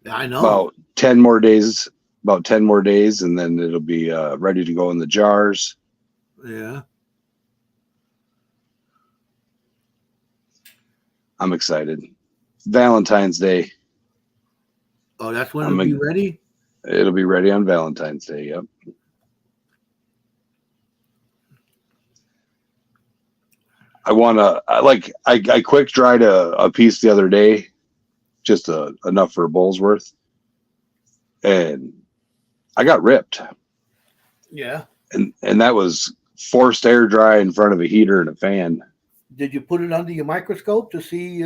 I know. About 10 more days, and then it'll be ready to go in the jars. Yeah. I'm excited. Valentine's Day. Oh, that's when it'll be ready? It'll be ready on Valentine's Day, yep. I want to, I quick dried a piece the other day, just enough for a bowl's worth. And I got ripped. Yeah. And that was forced air dry in front of a heater and a fan. Did you put it under your microscope to see?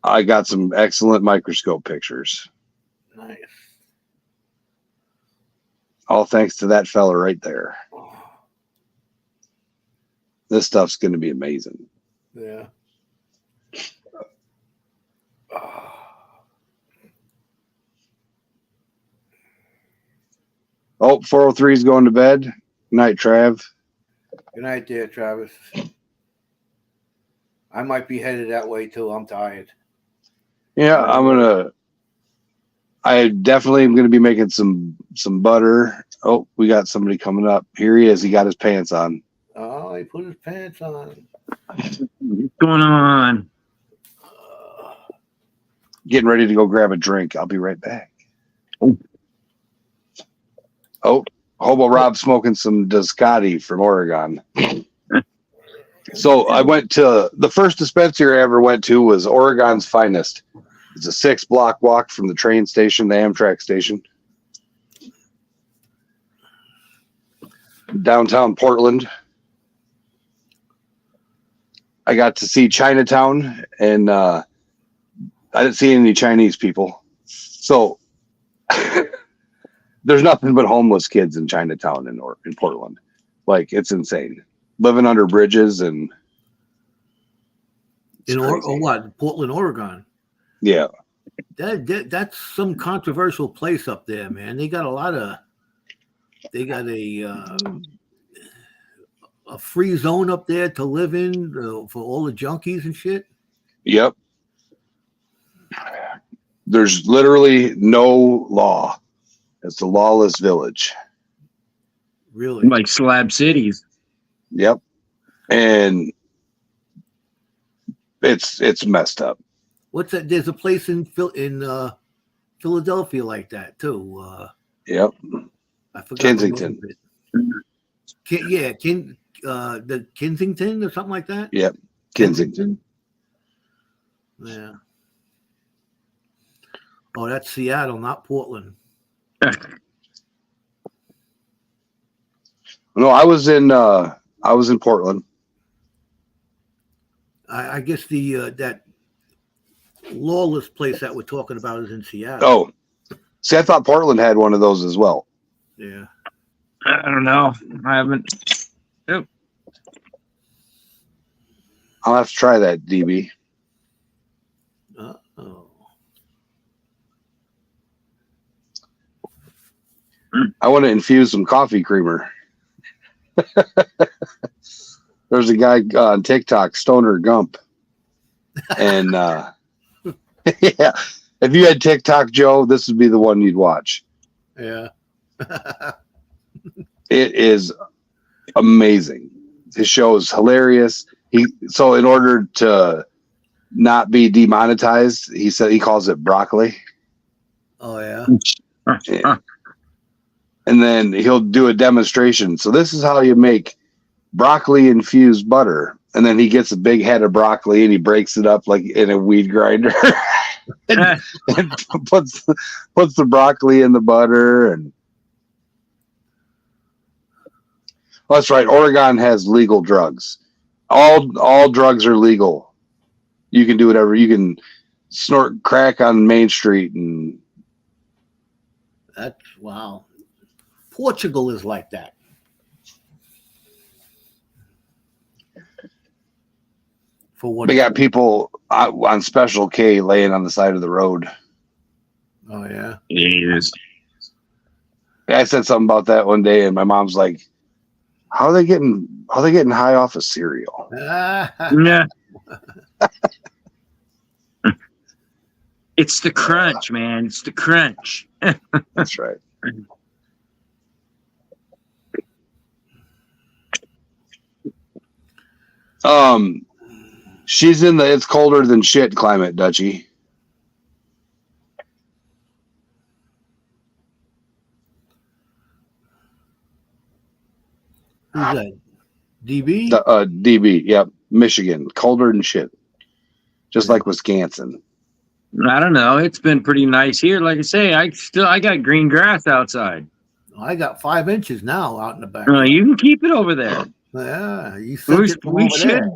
I got some excellent microscope pictures. Nice. All thanks to that fella right there. This stuff's going to be amazing. Yeah. Oh, 403 is going to bed. Good night, Trav. Good night there, Travis. I might be headed that way too. I'm tired. Yeah, I definitely am going to be making some butter. Oh, we got somebody coming up. Here he is. He got his pants on. Oh, he put his pants on. What's going on? Getting ready to go grab a drink. I'll be right back. Oh, Hobo Rob smoking some Descati from Oregon. So I went to the first dispensary I ever went to was Oregon's Finest. It's a 6-block walk from the train station, the Amtrak station. Downtown Portland. I got to see Chinatown, and I didn't see any Chinese people. So there's nothing but homeless kids in Chinatown in Portland. Like, it's insane. Living under bridges and Portland, Oregon. Yeah. That's some controversial place up there, man. They got a free zone up there to live in for all the junkies and shit. Yep. There's literally no law. It's a lawless village. Really? Like slab cities. Yep. And it's messed up. What's that? There's a place in Philadelphia like that too. Yep. I forgot. Kensington. The Kensington or something like that. Yep. Kensington. Yeah. Oh, that's Seattle, not Portland. No, I was in Portland. I guess the that lawless place that we're talking about is in Seattle. Oh, see, I thought Portland had one of those as well. Yeah. I don't know. I haven't. Oh. I'll have to try that, DB. Oh. I want to infuse some coffee creamer. There's a guy on TikTok, Stoner Gump. And yeah, if you had TikTok, Joe, this would be the one you'd watch. Yeah. It is amazing. His show is hilarious. So in order to not be demonetized, he said he calls it broccoli. Oh yeah. Yeah. And then he'll do a demonstration. So this is how you make broccoli infused butter. And then he gets a big head of broccoli and he breaks it up like in a weed grinder and puts the broccoli in the butter. And well, that's right. Oregon has legal drugs. All drugs are legal. You can do whatever. You can snort crack on Main Street, and That's wow. Portugal is like that. For what? they got people on Special K laying on the side of the road. Oh yeah. Yes. I said something about that one day, and my mom's like, "How are they getting high off of cereal?" Yeah. It's the crunch, man. It's the crunch. That's right. She's in the it's colder than shit climate, Dutchie. Who's that? DB? DB, yep. Michigan, colder than shit. Just like Wisconsin. I don't know. It's been pretty nice here. Like I say, I got green grass outside. I got 5 inches now out in the back. You can keep it over there. Yeah, you sent it from We over should. there.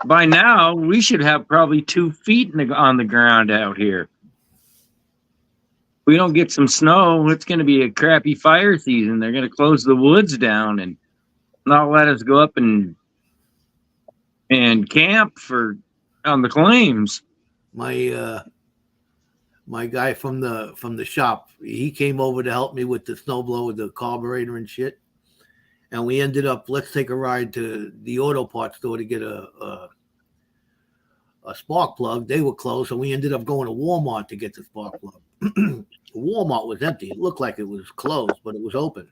By now, we should have probably 2 feet on the ground out here. If we don't get some snow, it's going to be a crappy fire season. They're going to close the woods down and not let us go up and camp on the claims. My guy from the shop, he came over to help me with the snowblower, the carburetor and shit. And we ended up, let's take a ride to the auto parts store to get a spark plug. They were closed, so we ended up going to Walmart to get the spark plug. Walmart was empty. It looked like it was closed, but it was open.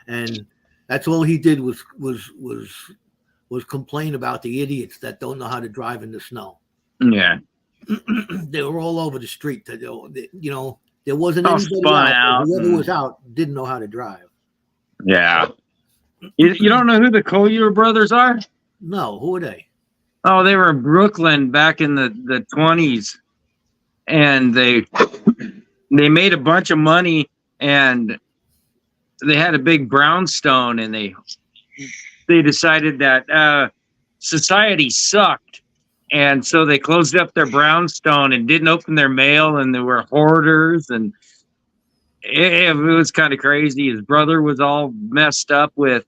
And that's all he did was complain about the idiots that don't know how to drive in the snow. Yeah. They were all over the street. There wasn't All anybody spun out. out Whoever and- was out didn't know how to drive. Yeah. You don't know who the Collier brothers are? No, who are they? Oh, they were in Brooklyn back in the 20s. And they made a bunch of money, and they had a big brownstone, and they decided that society sucked. And so they closed up their brownstone and didn't open their mail, and they were hoarders, and it was kind of crazy. His brother was all messed up with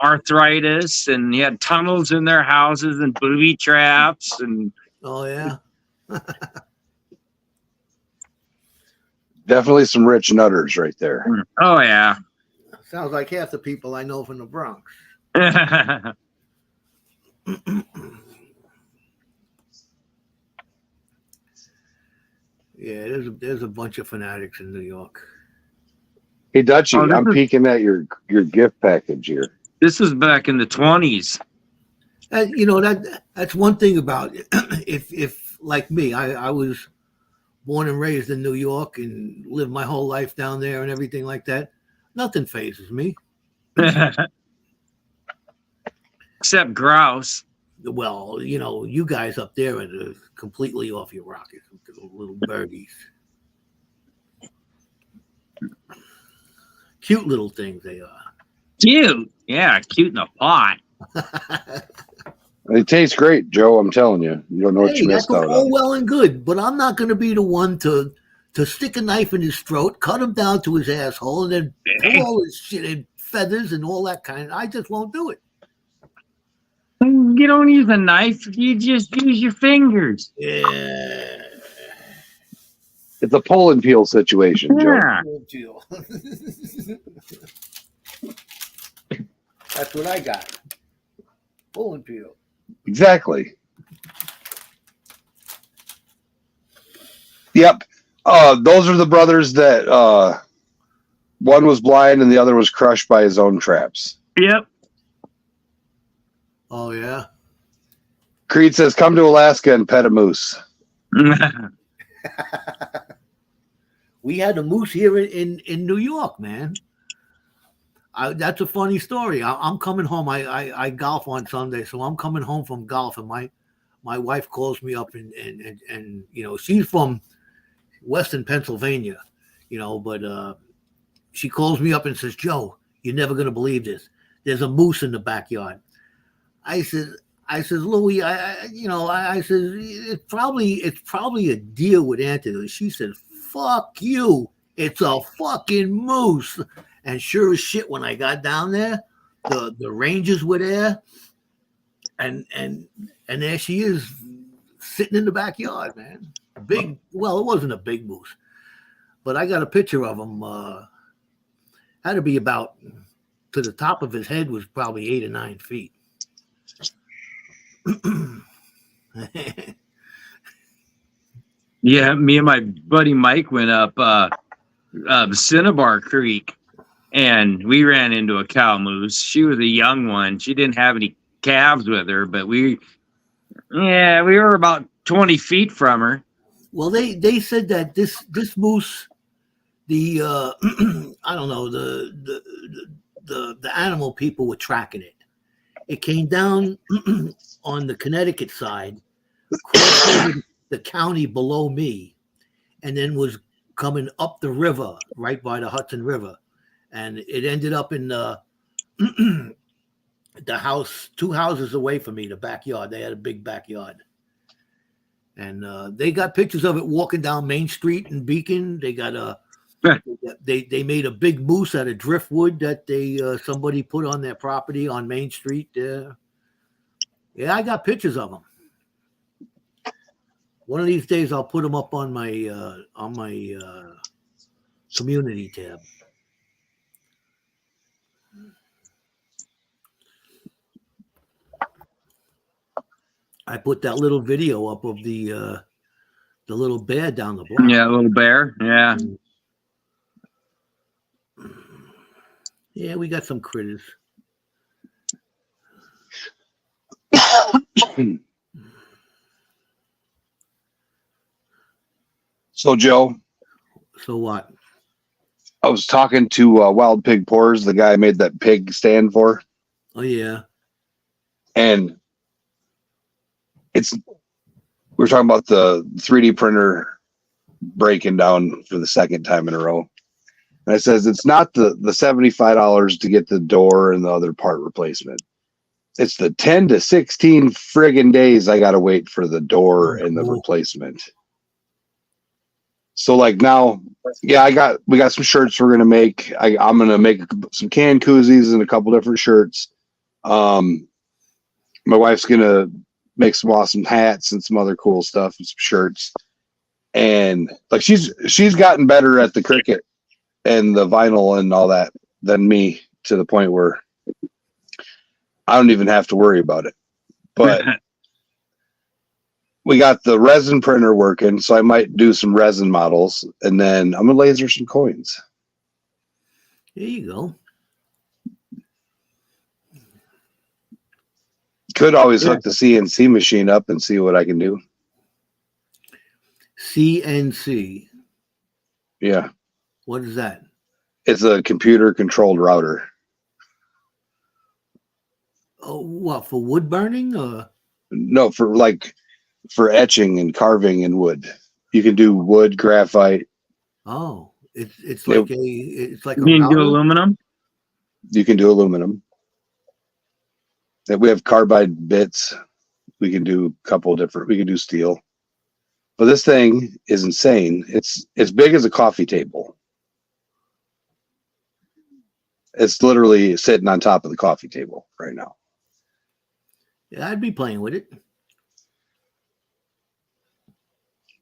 arthritis, and he had tunnels in their houses and booby traps. And Oh yeah. Definitely some rich nutters right there. oh yeah. Sounds like half the people I know from the Bronx. Yeah, there's a bunch of fanatics in New York. Hey, Dutchie, Oh, I'm peeking at your gift package here. This was back in the 20s. You know, that's one thing about it. If like me, I was born and raised in New York and lived my whole life down there and everything like that. Nothing phases me. Except grouse. Well, you know, you guys up there are completely off your rockets with the little birdies. Cute little things they are. Cute. Yeah, cute in a pot. They taste great, Joe. I'm telling you. You don't know what you That's missed out all on. well and good, but I'm not going to be the one to stick a knife in his throat, cut him down to his asshole, and then pull all his shit and feathers and all that kind. I just won't do it. You don't use a knife. You just use your fingers. Yeah. It's a pull and peel situation, Joe. Yeah. That's what I got. Pull and peel. Exactly. Yep. Those are the brothers that one was blind and the other was crushed by his own traps. Yep. Oh, yeah? Creed says, come to Alaska and pet a moose. We had a moose here in New York, man. That's a funny story. I'm coming home. I golf on Sunday, so I'm coming home from golf, and my wife calls me up, and you know, she's from Western Pennsylvania, you know, but she calls me up and says, Joe, you're never going to believe this. There's a moose in the backyard. I said, Louie, I said, it's probably a deer with antlers. She said, fuck you. It's a fucking moose. And sure as shit, when I got down there, the rangers were there, and there she is sitting in the backyard, man. Well, it wasn't a big moose, but I got a picture of him. Had to be about to the top of his head was probably 8 or 9 feet. Yeah, me and my buddy Mike went up Cinnabar Creek, and we ran into a cow moose. She was a young one. She didn't have any calves with her, but we were about 20 feet from her. Well, they said that this moose, the I don't know, the animal people were tracking it. It came down on the Connecticut side, crossed over the county below me, and then was coming up the river right by the Hudson River, and it ended up in the house 2 houses away from me, the backyard. They had a big backyard, and they got pictures of it walking down Main Street in Beacon. They got they made a big moose out of driftwood that somebody put on their property on Main Street. Yeah, I got pictures of them. One of these days, I'll put them up on my community tab. I put that little video up of the little bear down the block. Yeah, a little bear. Yeah. Yeah, we got some critters. So, Joe. So what? I was talking to Wild Pig Pours, the guy I made that pig stand for. Oh, yeah. And we were talking about the 3D printer breaking down for the second time in a row. And I says, it's not the $75 to get the door and the other part replacement. It's the 10 to 16 friggin' days I got to wait for the door and the replacement. So like now, yeah, we got some shirts we're going to make. I'm going to make some can koozies and a couple different shirts. My wife's going to make some awesome hats and some other cool stuff and some shirts. And like she's gotten better at the Cricut and the vinyl and all that than me, to the point where I don't even have to worry about it. But we got the resin printer working, so I might do some resin models, and then I'm gonna laser some coins. There you go. Could always hook the CNC machine up and see what I can do. CNC. Yeah. What is that? It's a computer controlled router. Oh, what, for wood burning or? No, for etching and carving in wood. You can do wood, graphite. Oh, it's like it's like You a can do router? aluminum. You can do aluminum. And we have carbide bits. We can do a couple different. We can do steel. But this thing is insane. It's big as a coffee table. It's literally sitting on top of the coffee table right now. Yeah, I'd be playing with it.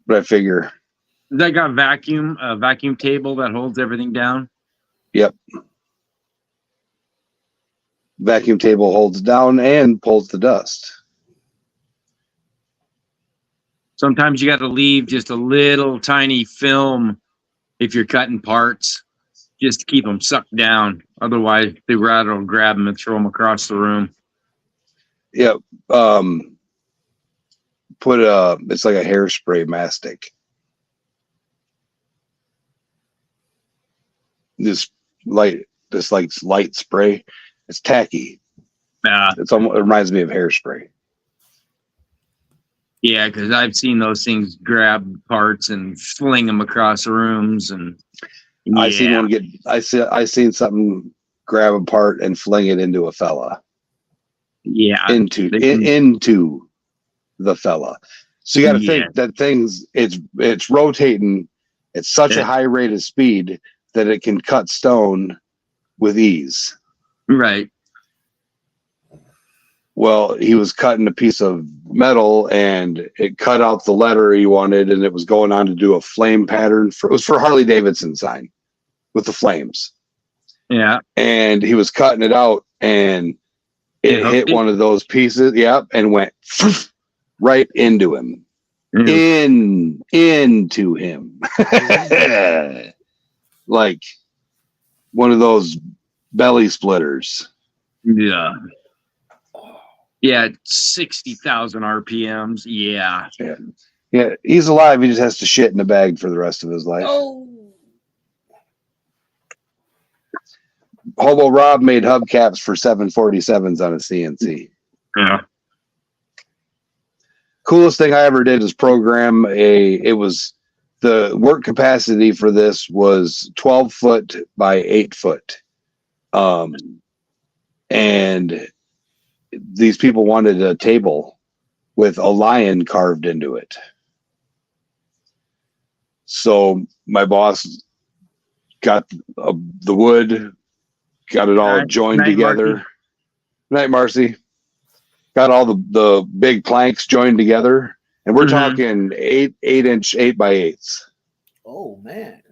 But I figure, That got a vacuum table that holds everything down. yep. Vacuum table holds down and pulls the dust. Sometimes you got to leave just a little tiny film if you're cutting parts, just to keep them sucked down. Otherwise, the router will grab them and throw them across the room. Yep. It's like a hairspray mastic. This light spray. It's tacky. It reminds me of hairspray. Yeah, because I've seen those things grab parts and fling them across rooms, and I seen something grab a part and fling it into a fella. Yeah, Into the fella. So you got to think that it's rotating at such a high rate of speed that it can cut stone with ease. Right. Well, he was cutting a piece of metal and it cut out the letter he wanted, and it was going on to do a flame pattern. It was for Harley Davidson sign with the flames. Yeah. And he was cutting it out, and it hit one of those pieces. Yep, and went right into him. Into him. Like one of those belly splitters. Yeah. Yeah, 60,000 RPMs. Yeah. Yeah, he's alive. He just has to shit in a bag for the rest of his life. Oh. Hobo Rob made hubcaps for 747s on a CNC. Yeah. Coolest thing I ever did is program the work capacity for this was 12 foot by 8 foot. And these people wanted a table with a lion carved into it. So my boss got the wood, got it all joined together. Marcy. Night, Marcy. Got all the big planks joined together, and we're talking 8-inch 8x8s. Oh man.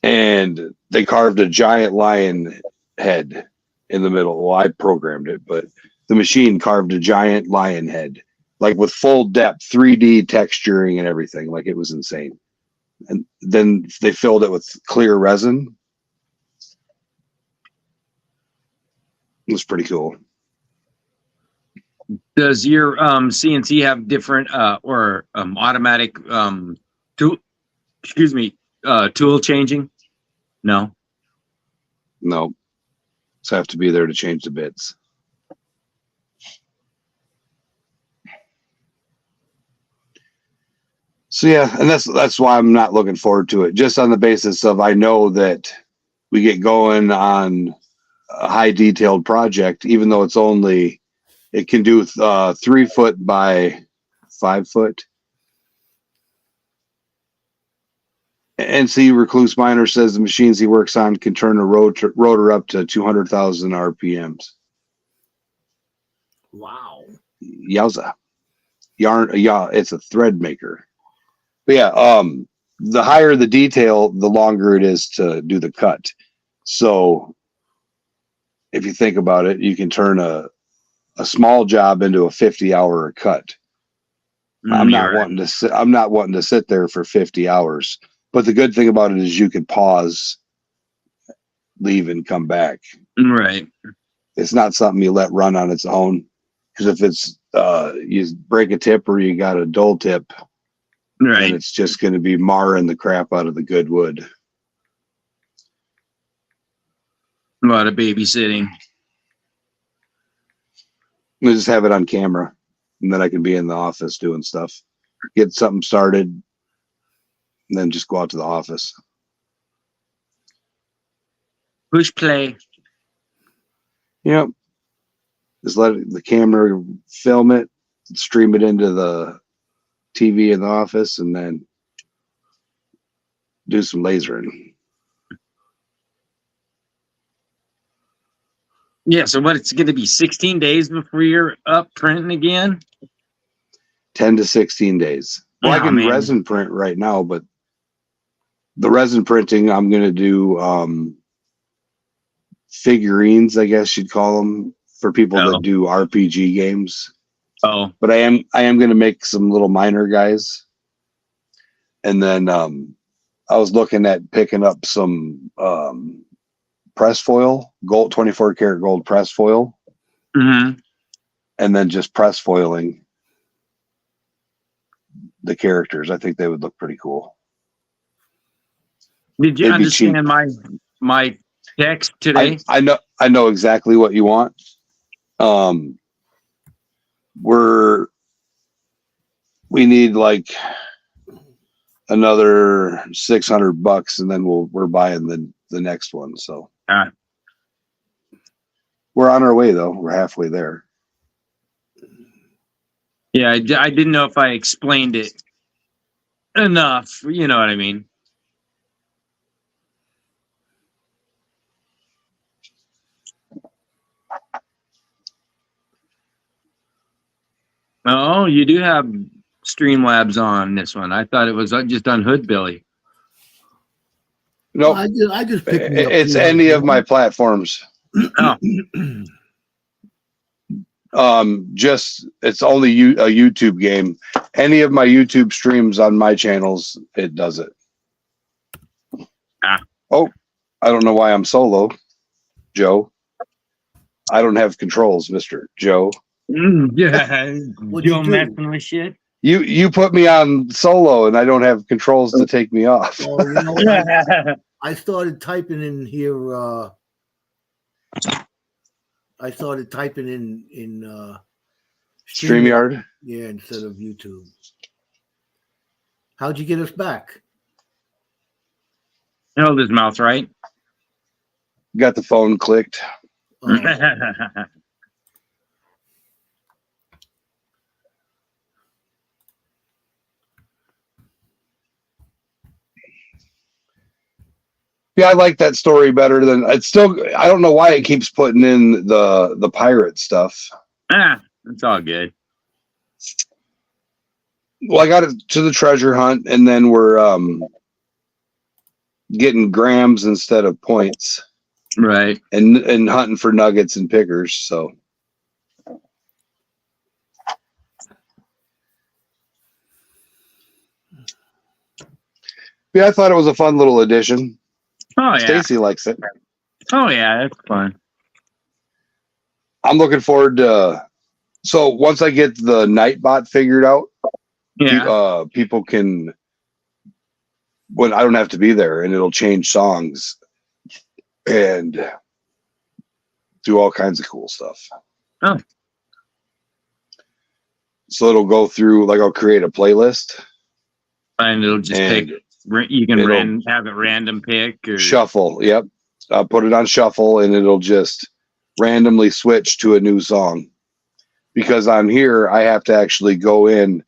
And they carved a giant lion head in the middle. Well, I programmed it, but the machine carved a giant lion head, like with full depth, 3D texturing and everything. Like, it was insane. And then they filled it with clear resin. It was pretty cool. Does your CNC have different or automatic tool changing? No. No. So I have to be there to change the bits. So yeah, and that's why I'm not looking forward to it. Just on the basis of, I know that we get going on a high detailed project, even though it can do 3 foot by 5 foot. NC Recluse Miner says the machines he works on can turn a rotor up to 200,000 RPMs. Wow. Yowza. It's a thread maker. But yeah, the higher the detail, the longer it is to do the cut. So if you think about it, you can turn a small job into a 50-hour cut. I'm not wanting to sit there for 50 hours. But the good thing about it is you can pause, leave, and come back. Right. it's not something you let run on its own. Because if it's you break a tip or you got a dull tip, Right. then it's just going to be marring the crap out of the good wood. A lot of babysitting. I just have it on camera, and then I can be in the office doing stuff, get something started, and then just go out to the office. Push play. Yep. Just let the camera film it, stream it into the TV in the office, and then do some lasering. Yeah, so what, it's going to be 16 days before you're up printing again? 10 to 16 days. Well, I Oh, can man. resin print right now, but the resin printing, I'm going to do figurines, I guess you'd call them, for people that do RPG games. Oh, But I am going to make some little minor guys. And then I was looking at picking up some press foil, gold 24 karat gold press foil, mm-hmm. and then just press foiling the characters. I think they would look pretty cool. Did you It'd be understand my text today? I know exactly what you want. We need like another $600, and then we're buying the next one. So we're on our way though. We're halfway there. Yeah, I didn't know if I explained it enough. You know what I mean? Oh, you do have Streamlabs on this one. I thought it was just on Hoodbilly. No, I just picked me up it's the any other of my platforms. Oh. Just it's only a YouTube game. Any of my YouTube streams on my channels, it does it. Oh, I don't know why I'm solo, Joe. I don't have controls, Mr. Joe. Yeah, What'd Joe you do? messing with shit. You put me on solo, and I don't have controls to take me off. Oh, you know, I started typing in here. I started typing in StreamYard. Yeah, instead of YouTube. How'd you get us back? Held his mouth right. Got the phone clicked. Oh, Yeah, I like that story better than it's still. I don't know why it keeps putting in the pirate stuff. It's all good. Well, I got it to the treasure hunt, and then we're getting grams instead of points, Right. and hunting for nuggets and pickers. So yeah, I thought it was a fun little addition. Oh, yeah. Stacy likes it. Oh, yeah. That's fun. I'm looking forward to. So once I get the Nightbot figured out, Yeah. people can. When I don't have to be there, and it'll change songs and do all kinds of cool stuff. Oh. So it'll go through, like I'll create a playlist And it'll just and pick. You can it'll have it random pick or shuffle. Yep. I'll put it on shuffle, and it'll just randomly switch to a new song. Because on here, I have to actually go in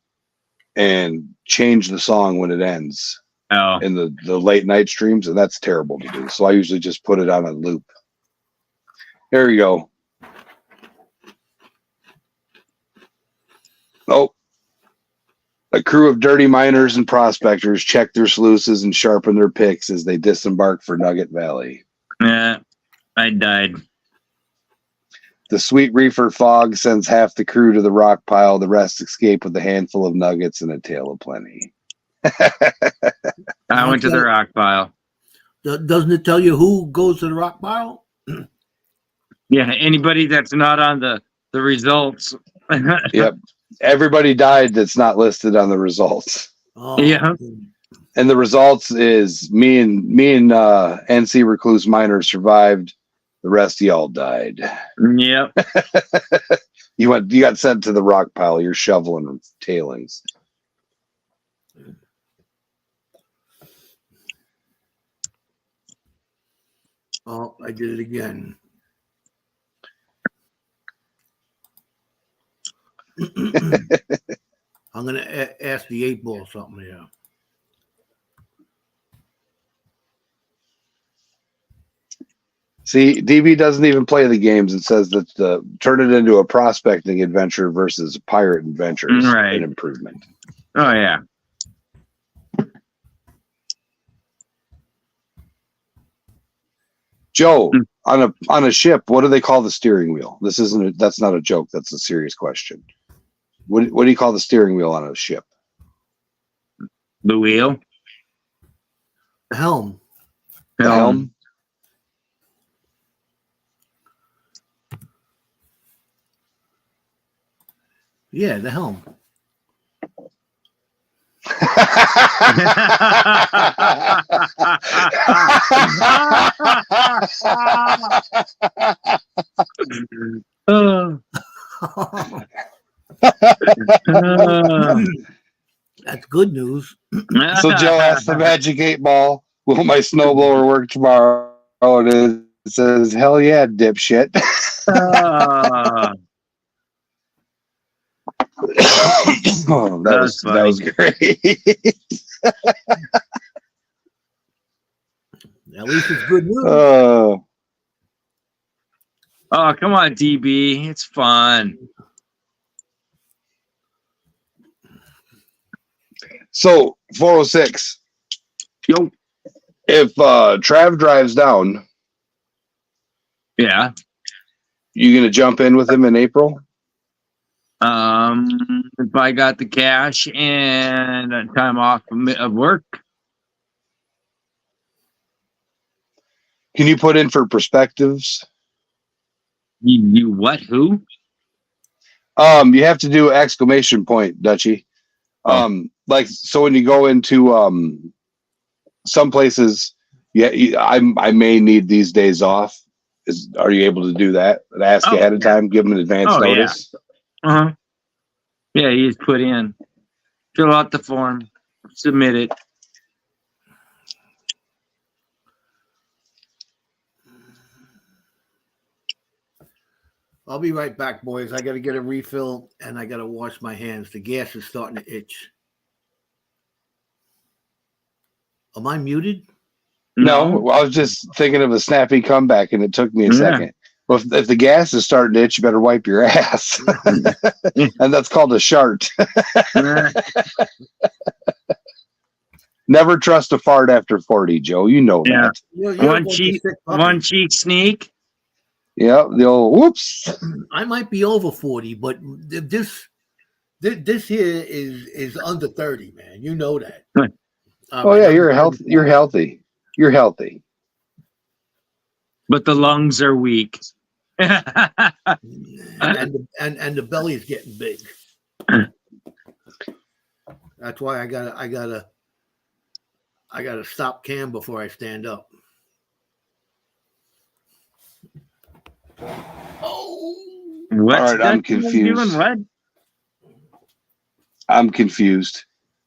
and change the song when it ends in the late night streams, and that's terrible to do. So I usually just put it on a loop. There you go. Oh, a crew of dirty miners and prospectors check their sluices and sharpen their picks as they disembark for Nugget Valley. Yeah, I died. The sweet reefer fog sends half the crew to the rock pile. The rest escape with a handful of nuggets and a tale of plenty. I went to the rock pile. doesn't it tell you who goes to the rock pile? Yeah, anybody that's not on the results. Yep. Everybody died that's not listed on the results. Oh, Yeah. And the results is me and NC Recluse Minor survived. The rest of y'all died. Yep. You got sent to the rock pile. You're shoveling tailings. Oh, I did it again. I'm gonna ask the 8-ball something here. See, DB doesn't even play the games and says that turn it into a prospecting adventure versus a pirate adventure is Right. an improvement. Oh yeah. Joe, on a ship, what do they call the steering wheel? That's not a joke. That's a serious question. What do you call the steering wheel on a ship? The wheel. Helm. The helm? Yeah, the helm. That's good news. So Joe asked the Magic 8-Ball, will my snowblower work tomorrow? And it says, hell yeah, dipshit. Oh, that was great. At least it's good news. Oh, come on, DB. It's fun. So 406. Yo. If Trav drives down, Yeah. you gonna jump in with him in April? If I got the cash and time off of work. Can you put in for perspectives? You what? Who? You have to do exclamation point, Dutchie. Like, so when you go into some places, I may need these days off. Are you able to do that? Ask ahead of time, give them an advance notice. Yeah. Yeah, he's put in. Fill out the form, submit it. I'll be right back, boys. I got to get a refill and I got to wash my hands. The gas is starting to itch. Am I muted? No, I was just thinking of a snappy comeback and it took me a second. Well, if the gas is starting to itch, you better wipe your ass. And that's called a shart. Never trust a fart after 40, Joe. You know that. One cheek sneak. Yeah, the old whoops. I might be over 40, but this here is under 30, man. You know that. Oh yeah, you're healthy. You're healthy. You're healthy. But the lungs are weak. and the belly is getting big. That's why I gotta stop cam before I stand up. Oh, what? All right, I'm confused. What? I'm confused.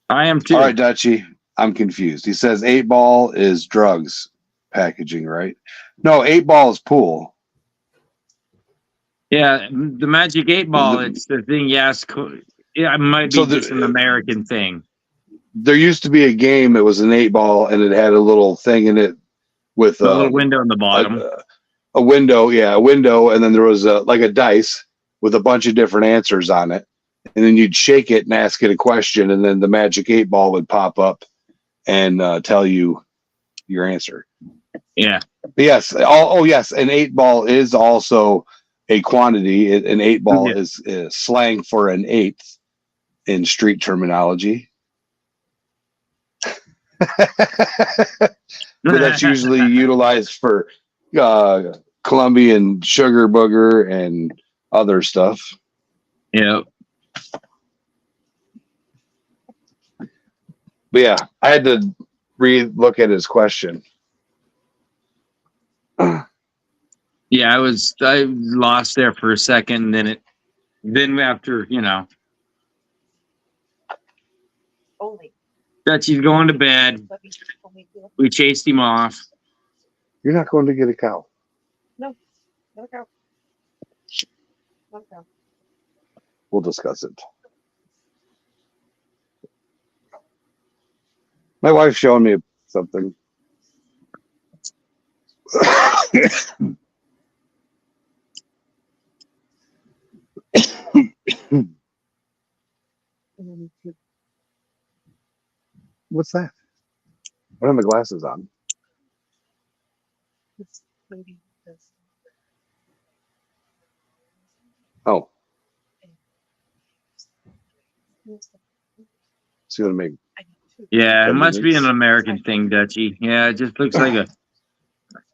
I am too. All right, Dutchie, I'm confused. He says 8-ball is drugs packaging, right? No, 8-ball is pool. Yeah, the Magic 8-Ball. It's the thing. Yes, yeah, it might be just an American thing. There used to be a game. It was an 8-ball, and it had a little thing in it with a little window in the bottom. A window, and then there was like a dice with a bunch of different answers on it, and then you'd shake it and ask it a question, and then the Magic 8-Ball would pop up and tell you your answer. Yeah. But yes. Yes. An 8-ball is also a quantity. An 8-ball is slang for an eighth in street terminology. But that's usually utilized for Colombian sugar booger and other stuff. Yeah. But yeah, I had to look at his question. Yeah, I lost there for a second, and then after, Dutchy's going to bed. We chased him off. You're not going to get a cow. No, not a cow. Not a cow. We'll discuss it. My wife's showing me something. What's that? I don't have my glasses on. Oh. See what I mean? Yeah, it must be an American thing, Dutchy. Yeah, it just looks like a.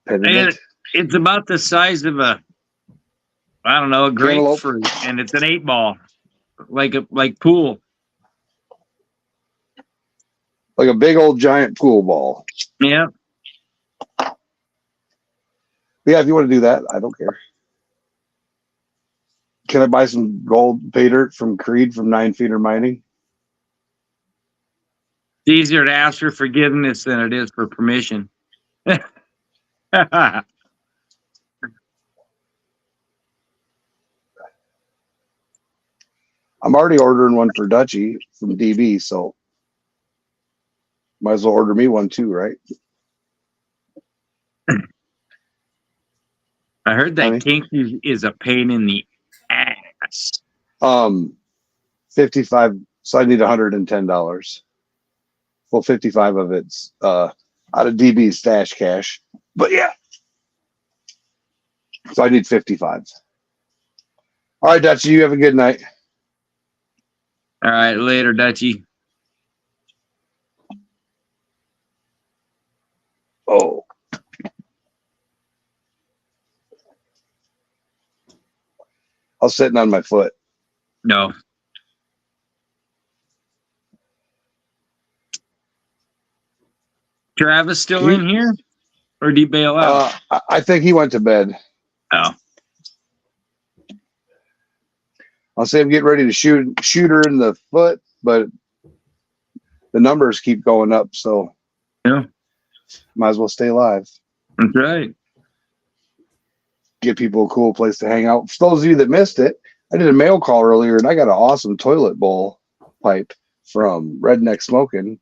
And it's about the size of a grapefruit, and it's an 8-ball, like pool. Like a big old giant pool ball. Yeah. Yeah, if you want to do that, I don't care. Can I buy some gold pay dirt from Creed from 9 Feeder Mining? It's easier to ask for forgiveness than it is for permission. I'm already ordering one for Dutchy from DB, so might as well order me one too, right? I heard that kink is a pain in the ass. 55. So I need $110. Well, 55 of it's out of DB's stash cash, but yeah. So I need 55. All right, Dutchy, you have a good night. All right, later, Dutchy. Oh. I was sitting on my foot. No. Travis still in here? Or did he bail out? I think he went to bed. Oh. I'll say I'm getting ready to shoot her in the foot, but the numbers keep going up, so yeah, might as well stay alive. That's right. Give people a cool place to hang out. For those of you that missed it, I did a mail call earlier, and I got an awesome toilet bowl pipe from Redneck Smokin,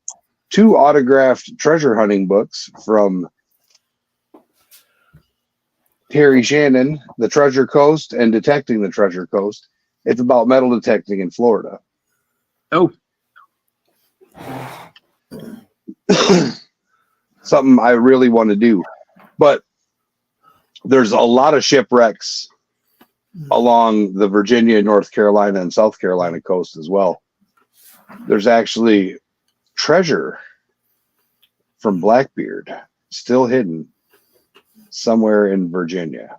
2 autographed treasure hunting books from Terry Shannon, The Treasure Coast and Detecting the Treasure Coast. It's about metal detecting in Florida. Oh. Something I really want to do. But there's a lot of shipwrecks along the Virginia, North Carolina, and South Carolina coast as well. There's actually treasure from Blackbeard still hidden somewhere in Virginia.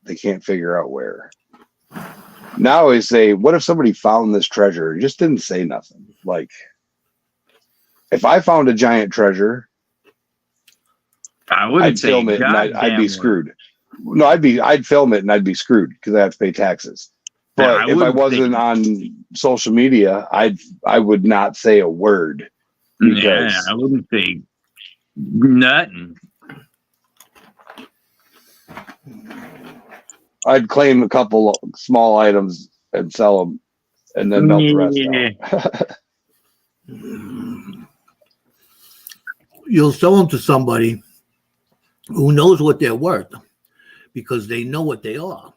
They can't figure out where. Now I say, what if somebody found this treasure and just didn't say nothing? Like, if I found a giant treasure, I'd film it and I'd be screwed. No, I'd film it and I'd be screwed because I have to pay taxes. But if I wasn't on social media, I would not say a word. Yeah, I wouldn't say nothing. I'd claim a couple small items and sell them, and then melt the rest out. You'll sell them to somebody who knows what they're worth because they know what they are,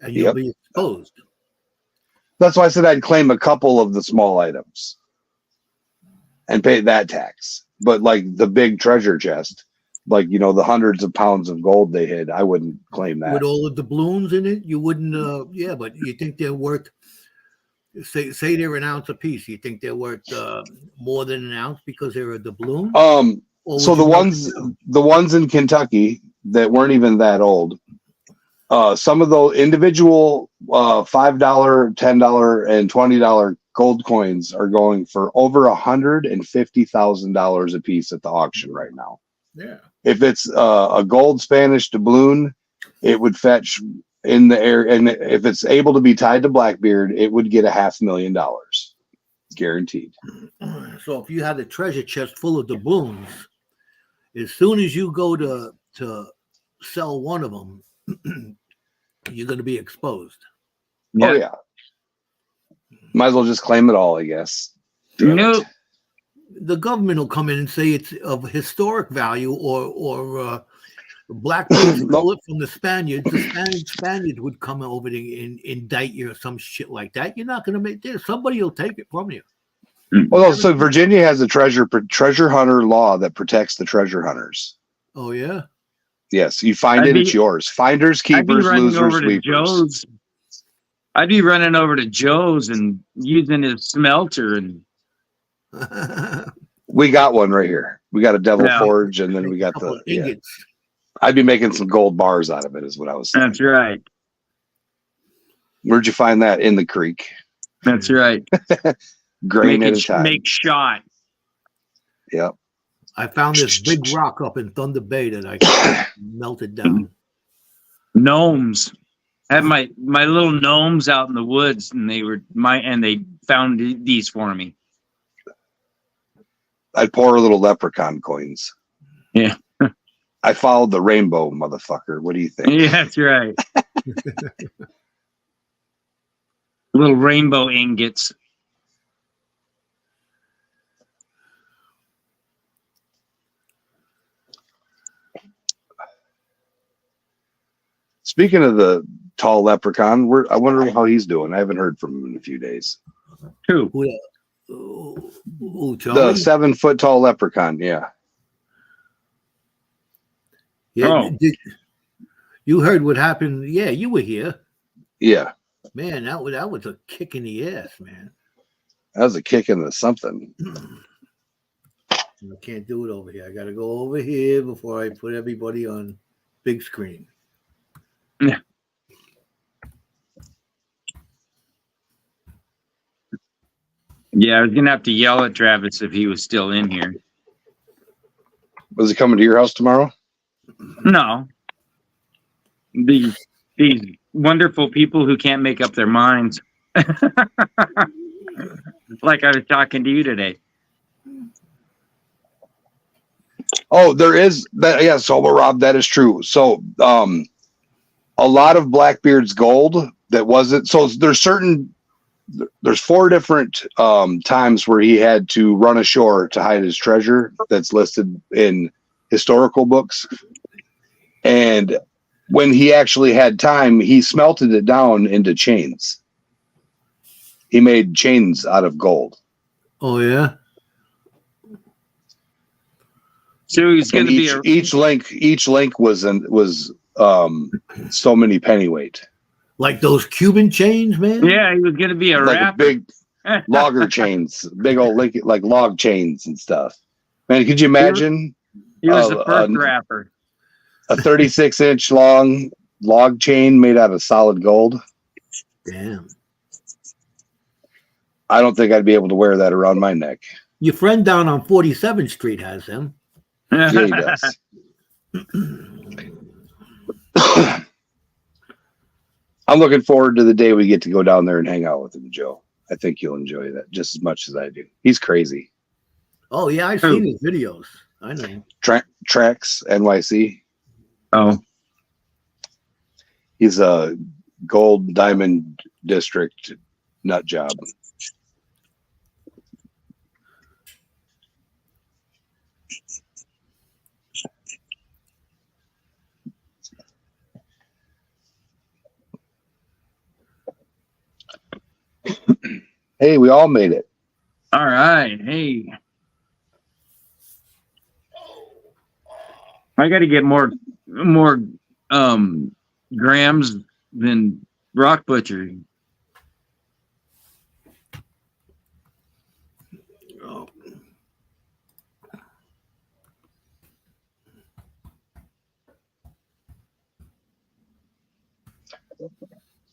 and you'll be exposed. That's why I said I'd claim a couple of the small items and pay that tax. But like the big treasure chest, like, you know, the hundreds of pounds of gold they hid, I wouldn't claim that. With all of the doubloons in it, you wouldn't. Yeah, but you think they're worth? Say they're an ounce a piece. You think they're worth more than an ounce because they're a doubloon? So the ones in Kentucky that weren't even that old, some of those individual $5, $10, and $20 gold coins are going for over $150,000 a piece at the auction right now. Yeah. If it's a gold Spanish doubloon, it would fetch in the air, and if it's able to be tied to Blackbeard, it would get $500,000 guaranteed. So if you had a treasure chest full of doubloons, as soon as you go to sell one of them, you're going to be exposed. Oh yeah, might as well just claim it all, I guess. Nope. The government will come in and say it's of historic value, or Blackbeard stole it from the Spaniards. The Spaniards would come over and indict you or some shit like that. You're not going to make this. Somebody will take it from you. Well, so Virginia has a treasure hunter law that protects the treasure hunters. Oh yeah. Yes, you find it's yours. Finders, keepers, losers, sweepers. I'd be running over to Joe's and using his smelter, and we got one right here. We got a Devil Forge, and then we got the ingots. Yeah. I'd be making some gold bars out of it, is what I was saying. That's right. Where'd you find that? In the creek. That's right. Grain at a time. Make shot. Yep. I found this big rock up in Thunder Bay that I melted down. Gnomes. I had my little gnomes out in the woods, and they found these for me. I'd pour a little leprechaun coins. Yeah. I followed the rainbow, motherfucker. What do you think? Yeah, that's right. Little rainbow ingots. Speaking of the tall leprechaun, I wonder how he's doing. I haven't heard from him in a few days. Who? The 7 foot tall leprechaun. Yeah. Yeah. You heard what happened? Yeah, you were here. Yeah. Man, that was a kick in the ass, man. That was a kick in the something. I can't do it over here. I got to go over here before I put everybody on big screen. Yeah. Yeah, I was gonna have to yell at Travis if he was still in here. Was he coming to your house tomorrow? No. These wonderful people who can't make up their minds. Like I was talking to you today. Oh, there is that. Yeah, so Rob, that is true. So, a lot of Blackbeard's gold that wasn't. So there's 4 different times where he had to run ashore to hide his treasure that's listed in historical books. And when he actually had time, he smelted it down into chains. He made chains out of gold. Oh yeah. So he's going to be each link was so many pennyweight. Like those Cuban chains, man. Yeah, he was going to be a rapper. Big logger chains, big old like log chains and stuff. Man, could you imagine? He was the first rapper. A 36-inch long log chain made out of solid gold. Damn. I don't think I'd be able to wear that around my neck. Your friend down on 47th Street has them. Yeah, he does. I'm looking forward to the day we get to go down there and hang out with him, Joe. I think you'll enjoy that just as much as I do. He's crazy. Oh yeah, I've seen his videos. I know. Tracks NYC. Oh. He's a gold diamond district nut job. Hey, we all made it. All right. Hey. I got to get more grams than Rock Butcher. Oh.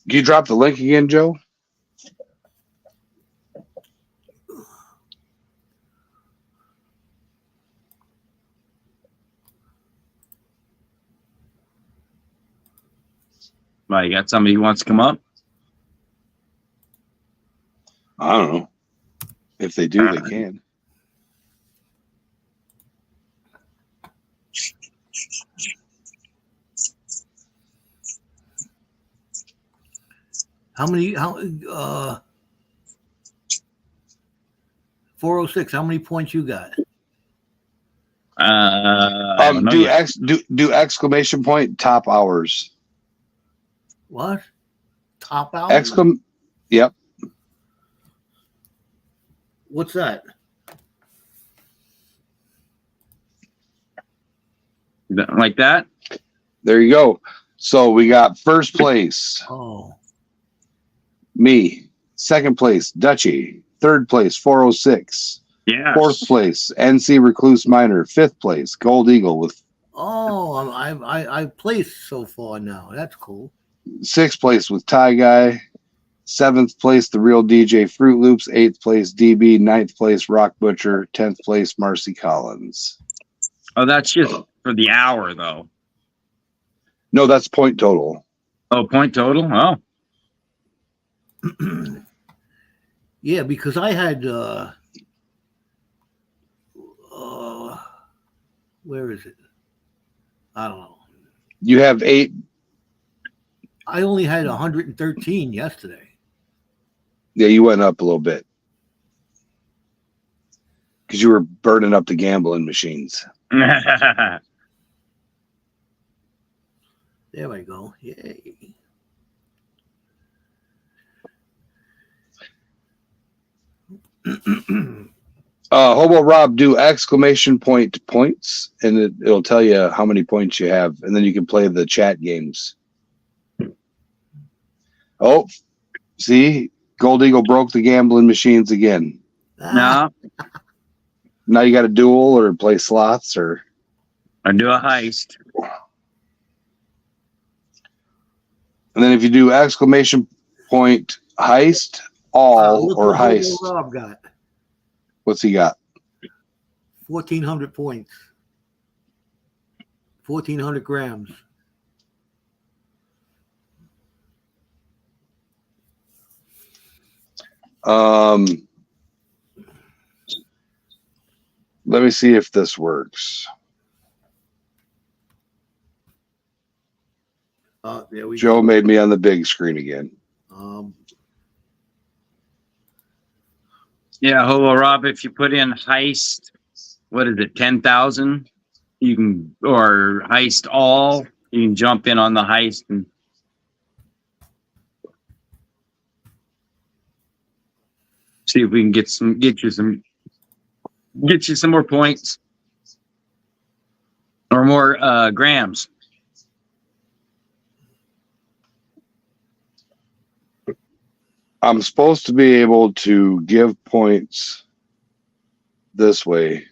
Can you drop the link again, Joe? Well, you got somebody who wants to come up? I don't know. If they do, they can. How 406, how many points you got? I don't know yet. Do exclamation point top hours. What? Top hours? Yep. What's that? Like that? There you go. So we got first place, Oh. me. Second place, Dutchy. Third place, 406. Yeah. Fourth place, NC Recluse Minor. Fifth place, Gold Eagle with. Oh, I placed so far now. That's cool. Sixth place with Tie Guy. Seventh place, The Real DJ Fruit Loops. Eighth place, DB. Ninth place, Rock Butcher. 10th place, Marcy Collins. Oh, that's just for the hour, though. No, that's point total. Oh, point total? Oh. Yeah, because I had where is it? I don't know. You have 8. I only had 113 yesterday. Yeah, you went up a little bit. Because you were burning up the gambling machines. There we go. Yay. Hobo Rob, do exclamation point points, and it'll tell you how many points you have, and then you can play the chat games. Oh, see, Gold Eagle broke the gambling machines again. No. Now you got to duel or play slots or do a heist. And then if you do exclamation point heist, all look or what heist. Rob got What's he got? 1,400 points. 1,400 grams. Let me see if this works. There we Joe go. made me on the big screen again. Yeah, Hobo Rob, if you put in heist, what is it, 10,000? You can, or heist all, you can jump in on the heist and see if we can get you some more points or more grams. I'm supposed to be able to give points this way.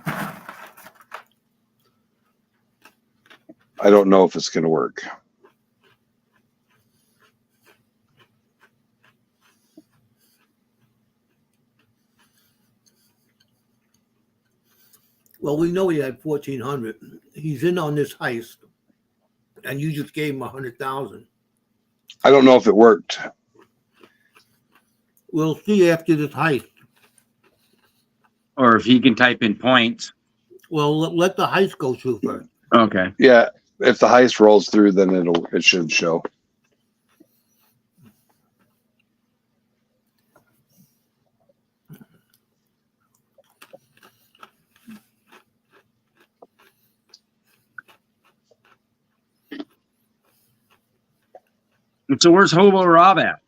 I don't know if it's going to work. Well, we know he had 1,400. He's in on this heist, and you just gave him 100,000. I don't know if it worked. We'll see after this heist. Or if he can type in points. Well, let the heist go through first. Okay. Yeah, if the heist rolls through, then it should show. So where's Hobo Rob at?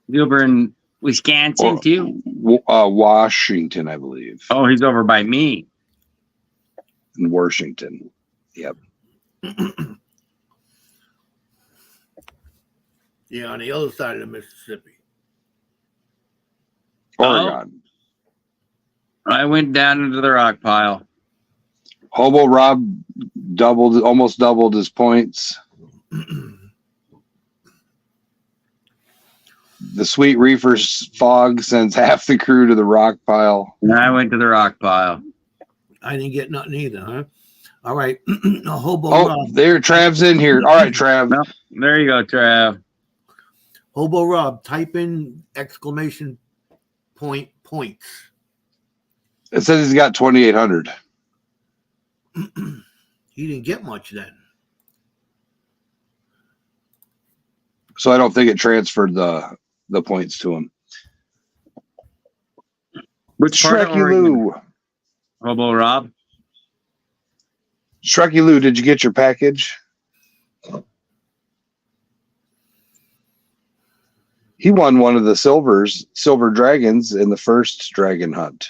You over in Wisconsin too? Washington, I believe. Oh, he's over by me. In Washington. Yep. Yeah, on the other side of the Mississippi. Oregon. I went down into the rock pile. Hobo Rob almost doubled his points. The Sweet Reefer's fog sends half the crew to the rock pile. And I went to the rock pile. I didn't get nothing either, huh? All right. Hobo Oh, Rob. there, Trav's in here. All right, Trav. Well, there you go, Trav. Hobo Rob, type in exclamation point points. It says he's got 2,800. He didn't get much then. So I don't think it transferred the points to him. Which part of Shreky Oregon? Lou. Hobo Rob? Shreky Lou, did you get your package? He won one of the silver dragons in the first dragon hunt.